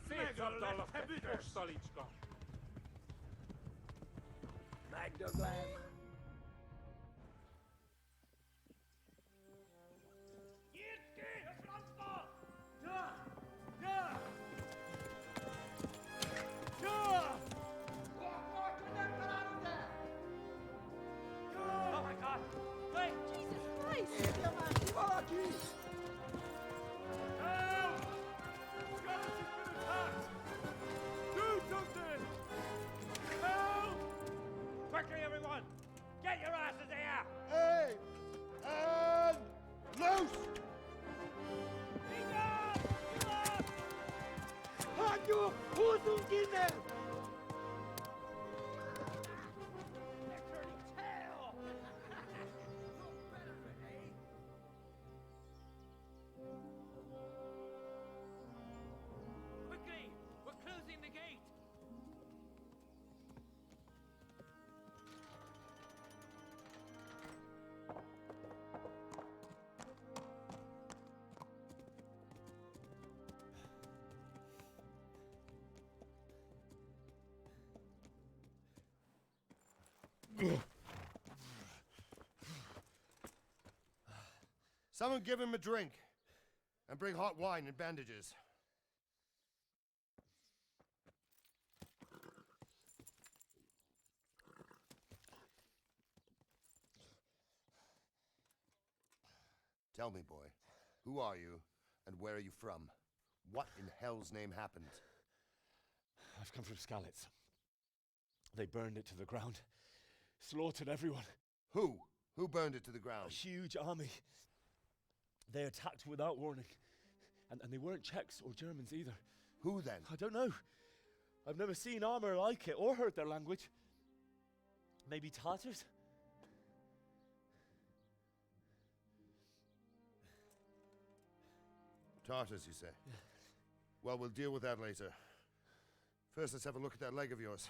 Speaker 12: Szétszabdallak, te fostalicska! Megdöglem! Nyírd ki! A francba! Ja! Ja! Ja! Oh my God! Wait! Jesus Christ! Valaki! Help! Skeleton's been attacked! Do something! Help! Quickly, everyone! Get your asses here!
Speaker 15: Hey! And loose!
Speaker 22: Hagyjuk! Húzzunk innen! Quickly! We're closing the gate!
Speaker 1: Someone give him a drink. And bring hot wine and bandages. Tell me, boy, who are you and where are you from? What in hell's name happened?
Speaker 10: I've come from Skalitz. They burned it to the ground. Slaughtered everyone.
Speaker 1: Who? Who burned it to the ground?
Speaker 10: A huge army. They attacked without warning. And they weren't Czechs or Germans either.
Speaker 1: Who then?
Speaker 10: I don't know. I've never seen armor like it or heard their language. Maybe Tatars?
Speaker 1: Tartars, you say? Yeah. Well, we'll deal with that later. First, let's have a look at that leg of yours.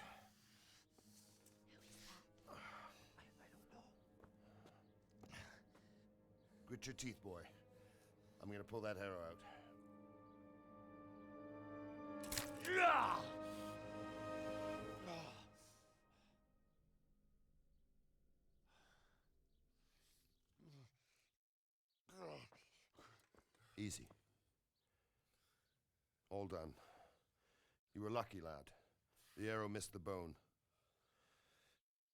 Speaker 1: Grit your teeth, boy. I'm gonna pull that arrow out. Easy. All done. You were lucky, lad. The arrow missed the bone.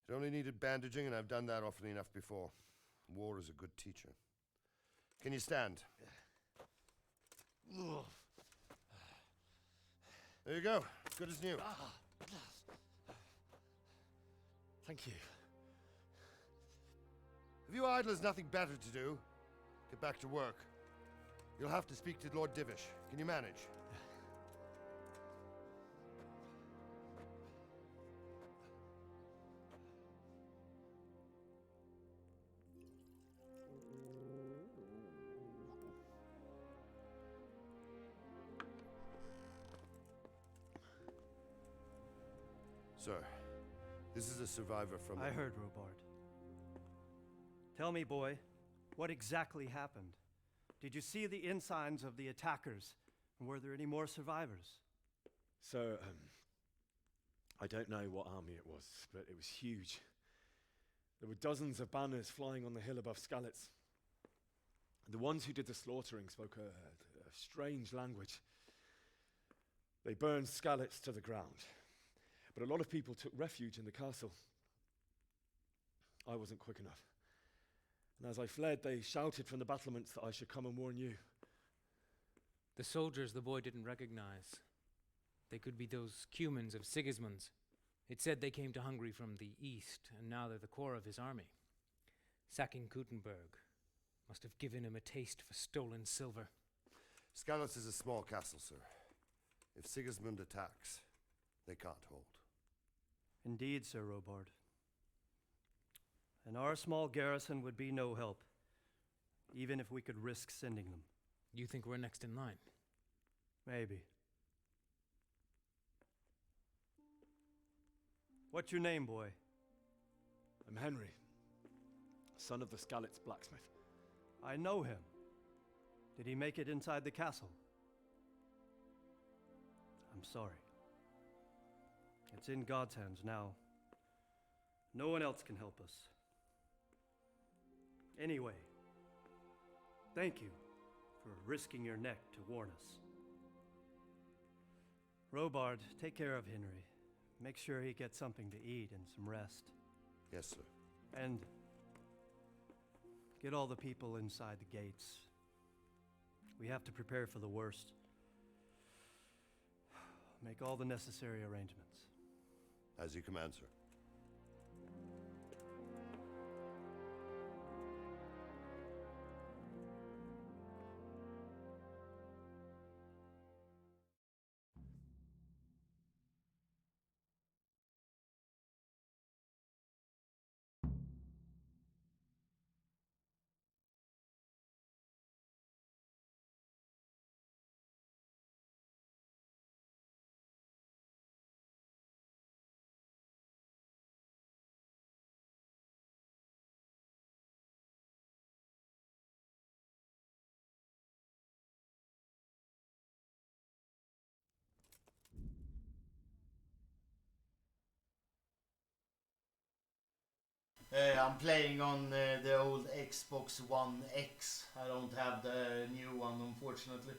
Speaker 1: It only needed bandaging, and I've done that often enough before. War is a good teacher. Can you stand? There you go. Good as new.
Speaker 10: Thank you.
Speaker 1: If you idlers nothing better to do, get back to work. You'll have to speak to Lord Divish. Can you manage? Sir, this is a survivor from...
Speaker 4: I heard, Robard. Tell me, boy, what exactly happened? Did you see the ensigns of the attackers? And were there any more survivors?
Speaker 10: So, I don't know what army it was, but it was huge. There were dozens of banners flying on the hill above Skalitz. The ones who did the slaughtering spoke a strange language. They burned Skalitz to the ground. But a lot of people took refuge in the castle. I wasn't quick enough. And as I fled, they shouted from the battlements that I should come and warn you.
Speaker 7: The soldiers the boy didn't recognize. They could be those Cumans of Sigismund's. It said they came to Hungary from the east, and now they're the core of his army. Sacking Gutenberg must have given him a taste for stolen silver.
Speaker 1: Skalitz is a small castle, sir. If Sigismund attacks, they can't hold.
Speaker 4: Indeed, Sir Robard. And our small garrison would be no help, even if we could risk sending them.
Speaker 7: You think we're next in line?
Speaker 4: Maybe. What's your name, boy?
Speaker 10: I'm Henry, son of the Skalitz blacksmith.
Speaker 4: I know him. Did he make it inside the castle? I'm sorry. It's in God's hands now. No one else can help us. Anyway, thank you for risking your neck to warn us. Robard, take care of Henry. Make sure he gets something to eat and some rest.
Speaker 1: Yes, sir.
Speaker 4: And get all the people inside the gates. We have to prepare for the worst. Make all the necessary arrangements.
Speaker 1: As you command, sir.
Speaker 13: I'm playing on the old Xbox One X. I don't have the new one, unfortunately.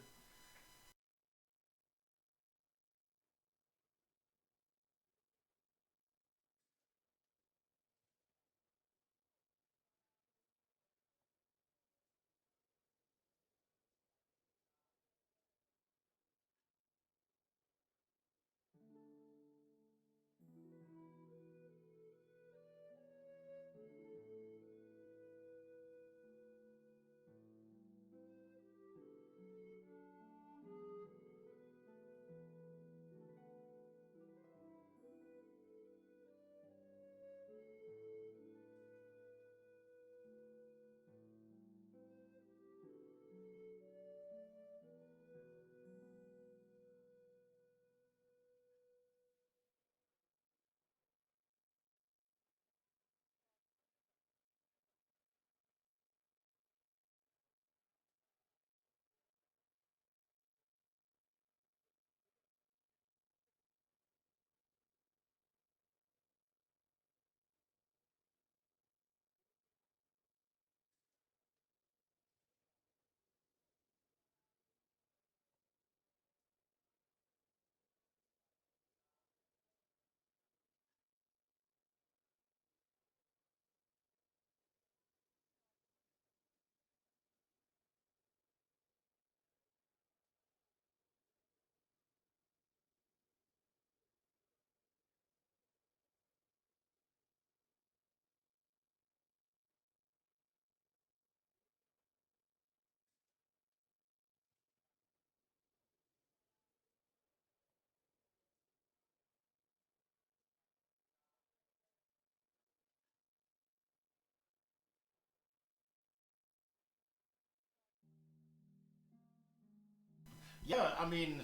Speaker 13: Yeah, I mean,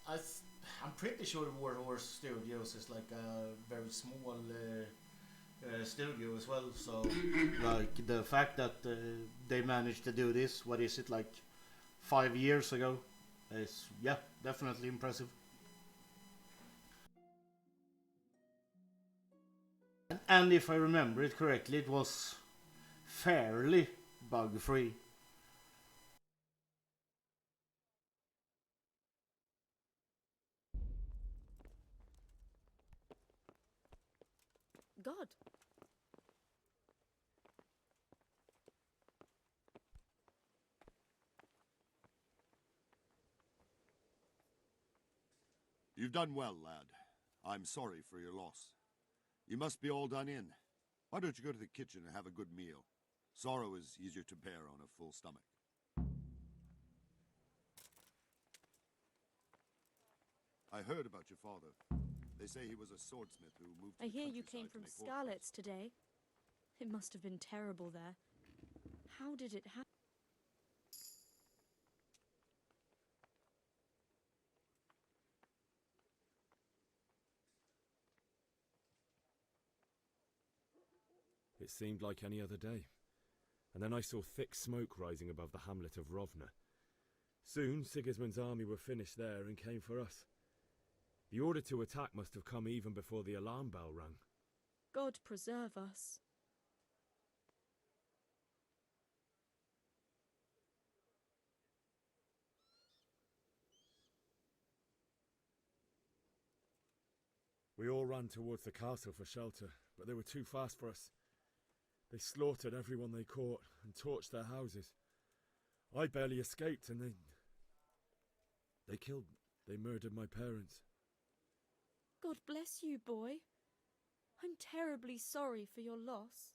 Speaker 13: I'm pretty sure Warhorse Studios is like a very small studio as well. So, like the fact that they managed to do this, what is it, like 5 years ago, is definitely impressive. And if I remember it correctly, it was fairly bug-free.
Speaker 20: God.
Speaker 11: You've done well, lad. I'm sorry for your loss. You must be all done in. Why don't you go to the kitchen and have a good meal? Sorrow is easier to bear on a full stomach. I heard about your father. They say he was a swordsmith who moved to
Speaker 17: I
Speaker 11: the
Speaker 17: hear you
Speaker 11: countryside
Speaker 17: came
Speaker 11: to
Speaker 17: from
Speaker 11: make horse
Speaker 17: Scarlet's today. It must have been terrible there. How did it happen?
Speaker 10: It seemed like any other day. And then I saw thick smoke rising above the hamlet of Rovna. Soon Sigismund's army were finished there and came for us. The order to attack must have come even before the alarm bell rang.
Speaker 17: God preserve us.
Speaker 10: We all ran towards the castle for shelter, but they were too fast for us. They slaughtered everyone they caught and torched their houses. I barely escaped, and they murdered my parents.
Speaker 17: God bless you, boy. I'm terribly sorry for your loss.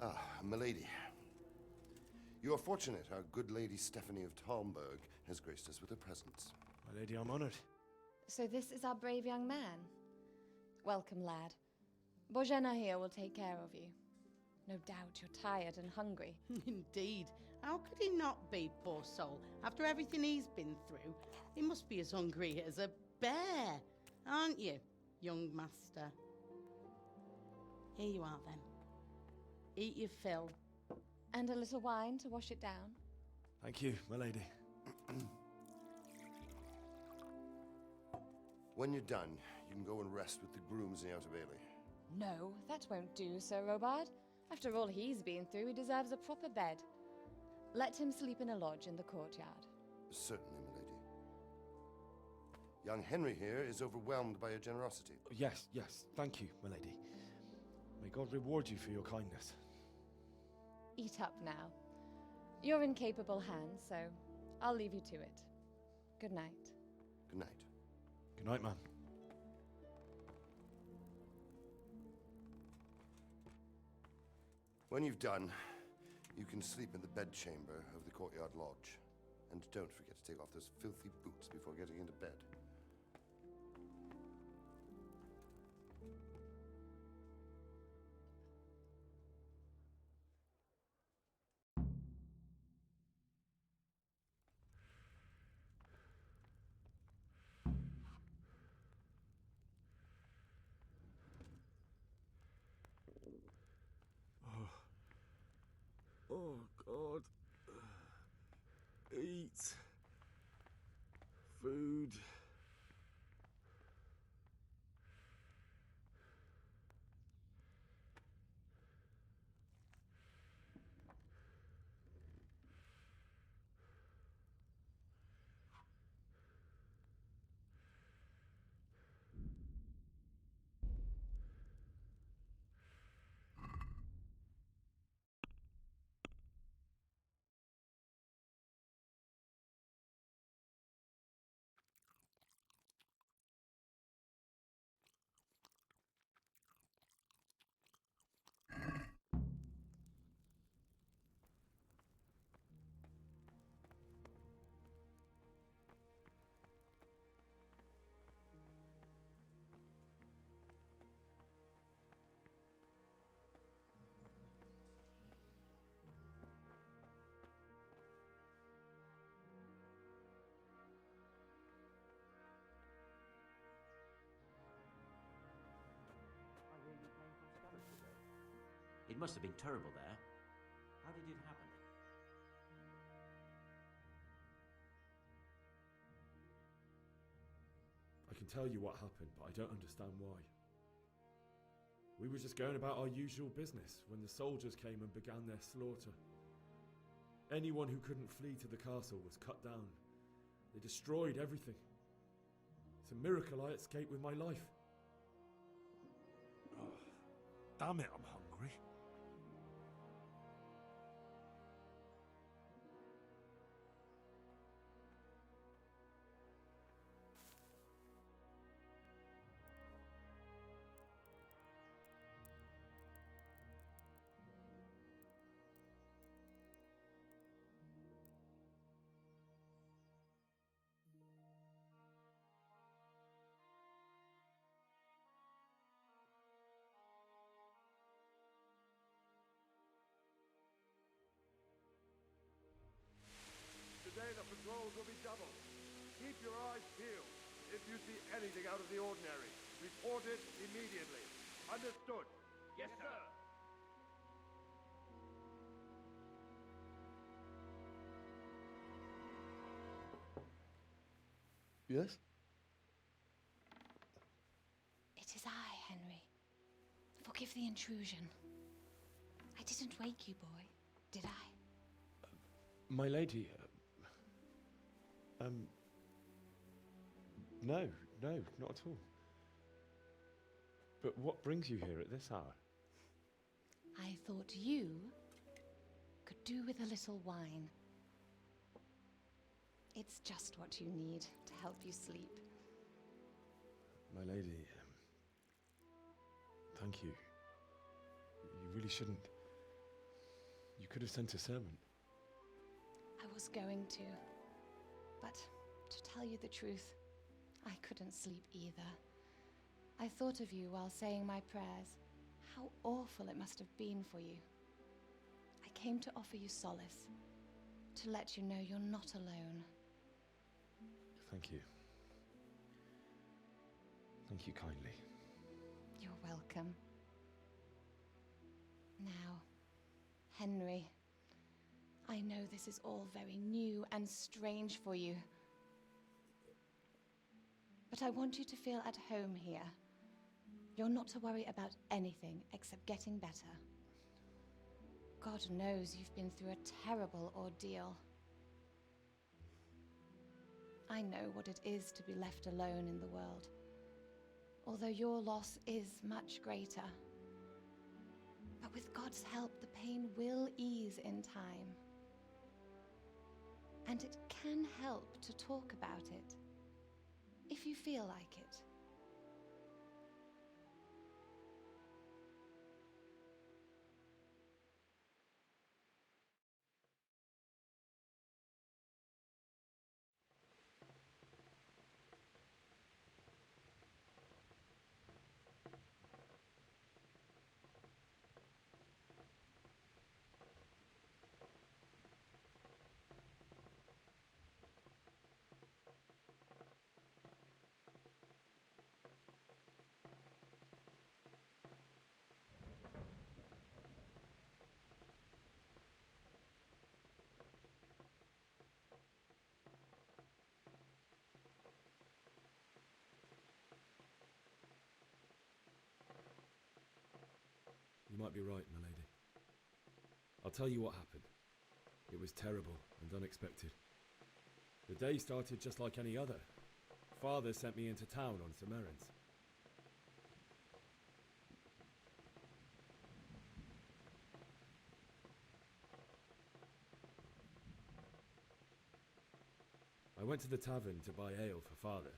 Speaker 1: Ah, milady. You are fortunate our good lady Stephanie of Talmberg has graced us with her presence.
Speaker 10: My lady, I'm honoured.
Speaker 23: So this is our brave young man. Welcome, lad. Bożena here will take care of you. No doubt you're tired and hungry.
Speaker 24: Indeed. How could he not be, poor soul? After everything he's been through, he must be as hungry as a bear, aren't you, young master? Here you are, then. Eat your fill.
Speaker 23: And a little wine to wash it down.
Speaker 10: Thank you, my lady.
Speaker 1: When you're done, you can go and rest with the grooms in the Outer Bailey.
Speaker 23: No, that won't do, Sir Robard. After all he's been through, he deserves a proper bed. Let him sleep in a lodge in the courtyard.
Speaker 1: Certainly, milady. Young Henry here is overwhelmed by your generosity.
Speaker 10: Yes, thank you, my lady. May God reward you for your kindness.
Speaker 23: Eat up now. You're in capable hands, so I'll leave you to it. Good night.
Speaker 1: Good night.
Speaker 10: Good night, man.
Speaker 1: When you've done, you can sleep in the bedchamber of the courtyard lodge. And don't forget to take off those filthy boots before getting into bed.
Speaker 10: Oh, God. Eat. Food.
Speaker 25: It must have been terrible there. How did it happen?
Speaker 10: I can tell you what happened, but I don't understand why. We were just going about our usual business when the soldiers came and began their slaughter. Anyone who couldn't flee to the castle was cut down. They destroyed everything.
Speaker 5: It's a miracle I escaped with my life. Oh, damn it, I'm hungry.
Speaker 1: Today the patrols will be doubled. Keep your eyes peeled. If you see anything out of the ordinary, report it immediately. Understood?
Speaker 12: Yes, sir.
Speaker 9: Yes?
Speaker 23: It is I, Henry. Forgive the intrusion. I didn't wake you, boy, did I?
Speaker 10: My lady, no, not at all. But what brings you here at this hour?
Speaker 23: I thought you could do with a little wine. It's just what you need to help you sleep.
Speaker 10: My lady, thank you. You really shouldn't. You could have sent a servant.
Speaker 23: I was going to, but to tell you the truth, I couldn't sleep either. I thought of you while saying my prayers. How awful it must have been for you. I came to offer you solace, to let you know you're not alone.
Speaker 10: Thank you. Thank you kindly.
Speaker 23: You're welcome. Now, Henry, I know this is all very new and strange for you, but I want you to feel at home here. You're not to worry about anything except getting better. God knows you've been through a terrible ordeal. I know what it is to be left alone in the world, although your loss is much greater. But with God's help, the pain will ease in time. And it can help to talk about it, if you feel like it.
Speaker 5: You might be right, my lady. I'll tell you what happened. It was terrible and unexpected. The day started just like any other. Father sent me into town on some errands. I went to the tavern to buy ale for Father.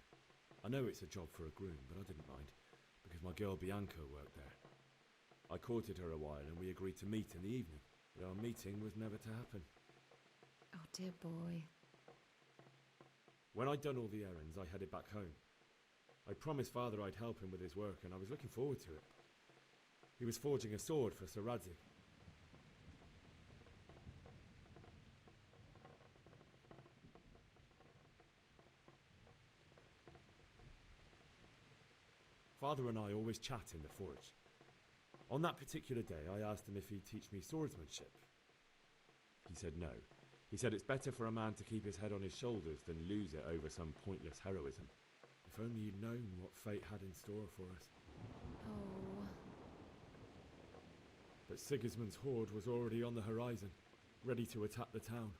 Speaker 5: I know it's a job for a groom, but I didn't mind, because my girl Bianca worked there. I courted her a while and we agreed to meet in the evening, but our meeting was never to happen.
Speaker 20: Oh, dear boy.
Speaker 5: When I'd done all the errands, I headed back home. I promised Father I'd help him with his work, and I was looking forward to it. He was forging a sword for Sir Radzig. Father and I always chat in the forge. On that particular day, I asked him if he'd teach me swordsmanship. He said no. He said it's better for a man to keep his head on his shoulders than lose it over some pointless heroism. If only you'd known what fate had in store for us.
Speaker 20: Oh.
Speaker 5: But Sigismund's horde was already on the horizon, ready to attack the town.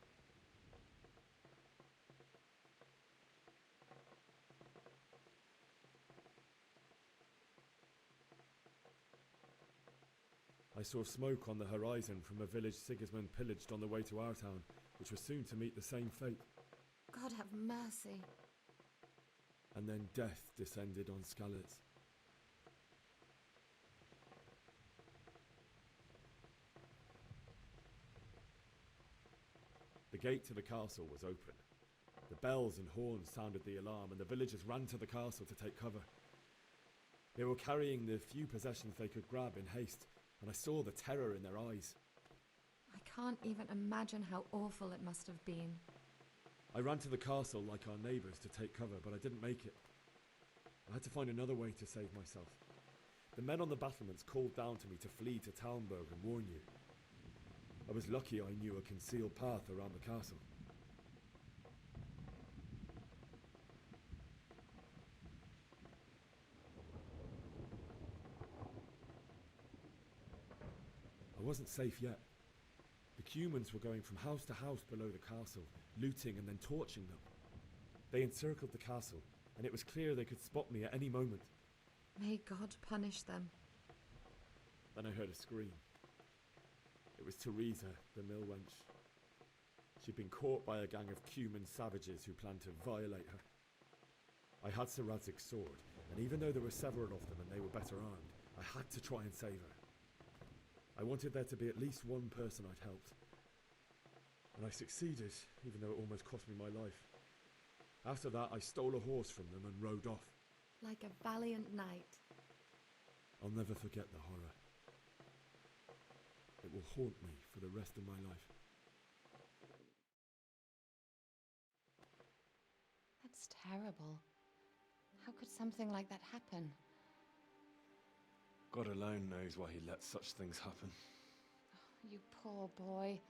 Speaker 5: I saw smoke on the horizon from a village Sigismund pillaged on the way to our town, which was soon to meet the same fate.
Speaker 20: God have mercy.
Speaker 5: And then death descended on Skalitz. The gate to the castle was open. The bells and horns sounded the alarm, and the villagers ran to the castle to take cover. They were carrying the few possessions they could grab in haste, and I saw the terror in their eyes.
Speaker 20: I can't even imagine how awful it must have been.
Speaker 5: I ran to the castle like our neighbours to take cover, but I didn't make it. I had to find another way to save myself. The men on the battlements called down to me to flee to Talmberg and warn you. I was lucky I knew a concealed path around the castle. I wasn't safe yet. The Cumans were going from house to house below the castle, looting and then torching them. They encircled the castle, and it was clear they could spot me at any moment.
Speaker 20: May God punish them.
Speaker 5: Then I heard a scream. It was Teresa, the mill wench. She'd been caught by a gang of Cuman savages who planned to violate her. I had Sir Radzig's sword, and even though there were several of them and they were better armed, I had to try and save her. I wanted there to be at least one person I'd helped. And I succeeded, even though it almost cost me my life. After that, I stole a horse from them and rode off.
Speaker 20: Like a valiant knight.
Speaker 5: I'll never forget the horror. It will haunt me for the rest of my life.
Speaker 23: That's terrible. How could something like that happen?
Speaker 10: God alone knows why he lets such things happen.
Speaker 23: Oh, you poor boy.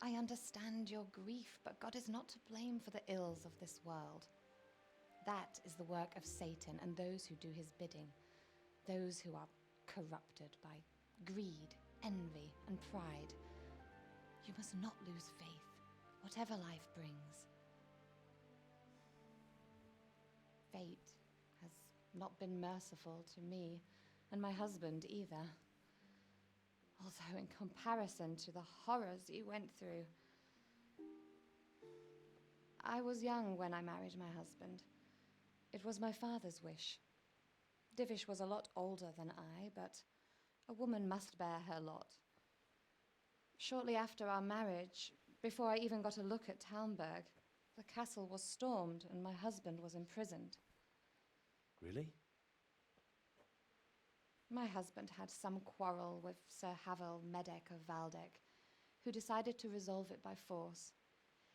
Speaker 23: I understand your grief, but God is not to blame for the ills of this world. That is the work of Satan and those who do his bidding. Those who are corrupted by greed, envy, and pride. You must not lose faith, whatever life brings. Fate has not been merciful to me, and my husband either. Although in comparison to the horrors you went through. I was young when I married my husband. It was my father's wish. Divish was a lot older than I, but a woman must bear her lot. Shortly after our marriage, before I even got a look at Talmberg, the castle was stormed and my husband was imprisoned.
Speaker 10: Really?
Speaker 23: My husband had some quarrel with Sir Havel Medek of Valdek, who decided to resolve it by force.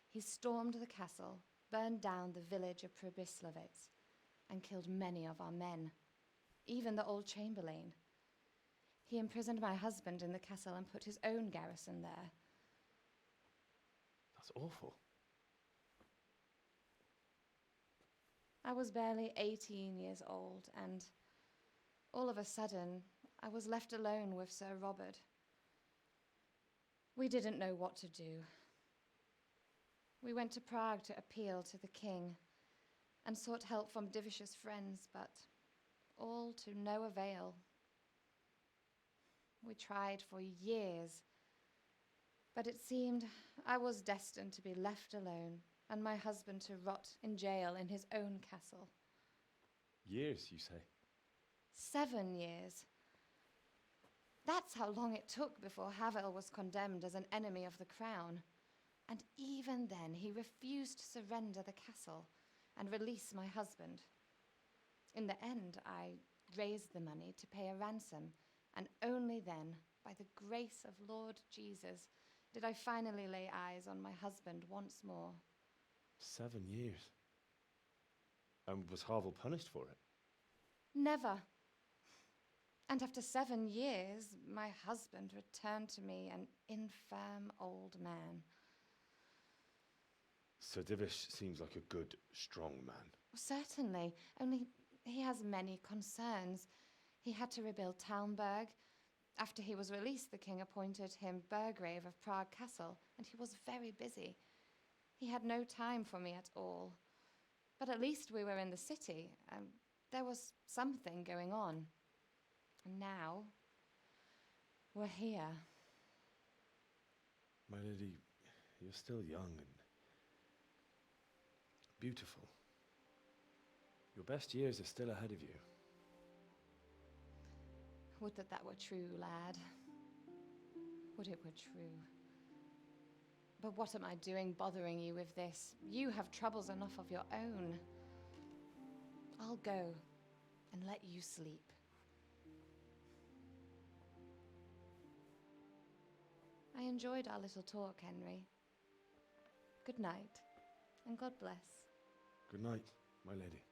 Speaker 23: He stormed the castle, burned down the village of Probislovitz, and killed many of our men, even the old chamberlain. He imprisoned my husband in the castle and put his own garrison there.
Speaker 10: That's awful.
Speaker 23: I was barely 18 years old, and all of a sudden, I was left alone with Sir Robert. We didn't know what to do. We went to Prague to appeal to the king and sought help from Divish's friends, but all to no avail. We tried for years, but it seemed I was destined to be left alone and my husband to rot in jail in his own castle.
Speaker 10: Years, you say?
Speaker 23: 7 years. That's how long it took before Havel was condemned as an enemy of the crown. And even then, he refused to surrender the castle and release my husband. In the end, I raised the money to pay a ransom, and only then, by the grace of Lord Jesus, did I finally lay eyes on my husband once more.
Speaker 10: 7 years. And was Havel punished for it?
Speaker 23: Never. And after 7 years, my husband returned to me an infirm old man.
Speaker 10: Sir Divish seems like a good, strong man.
Speaker 23: Certainly, only he has many concerns. He had to rebuild Talmberg. After he was released, the king appointed him Burgrave of Prague Castle, and he was very busy. He had no time for me at all. But at least we were in the city, and there was something going on. And now, We're here.
Speaker 10: My lady, you're still young and beautiful. Your best years are still ahead of you.
Speaker 23: Would that that were true, lad. Would it were true. But what am I doing bothering you with this? You have troubles enough of your own. I'll go and let you sleep. I enjoyed our little talk, Henry. Good night, and God bless.
Speaker 10: Good night, my lady.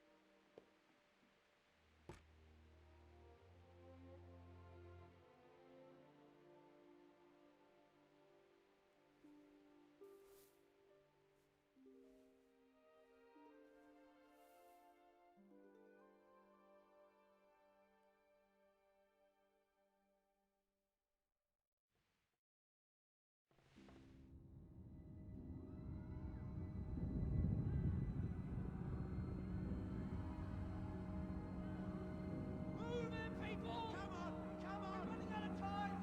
Speaker 22: Move it, people! Come on! Come on! We're running out of time!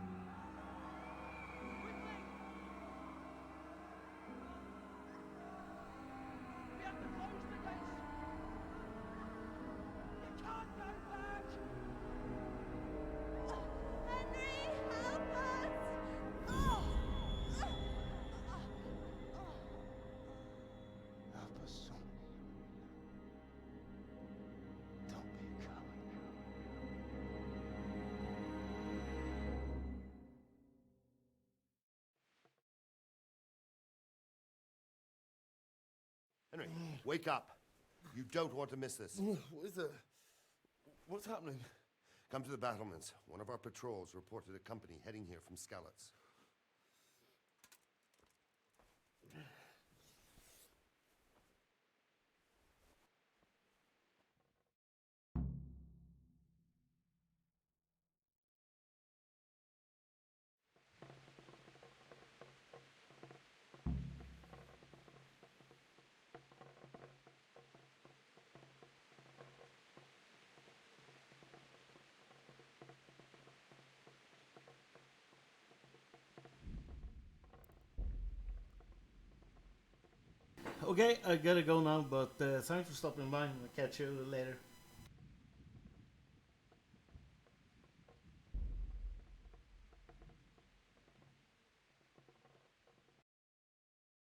Speaker 22: Quickly! We have to close the gates! You can't go back!
Speaker 20: Henry, help us!
Speaker 2: Help us soon. Don't be a coward.
Speaker 1: Henry, wake up. You don't want to miss this.
Speaker 9: What is it? What's happening?
Speaker 1: Come to the battlements. One of our patrols reported a company heading here from Skalitz.
Speaker 13: Okay, I gotta go now, but thanks for stopping by. I'll catch you later.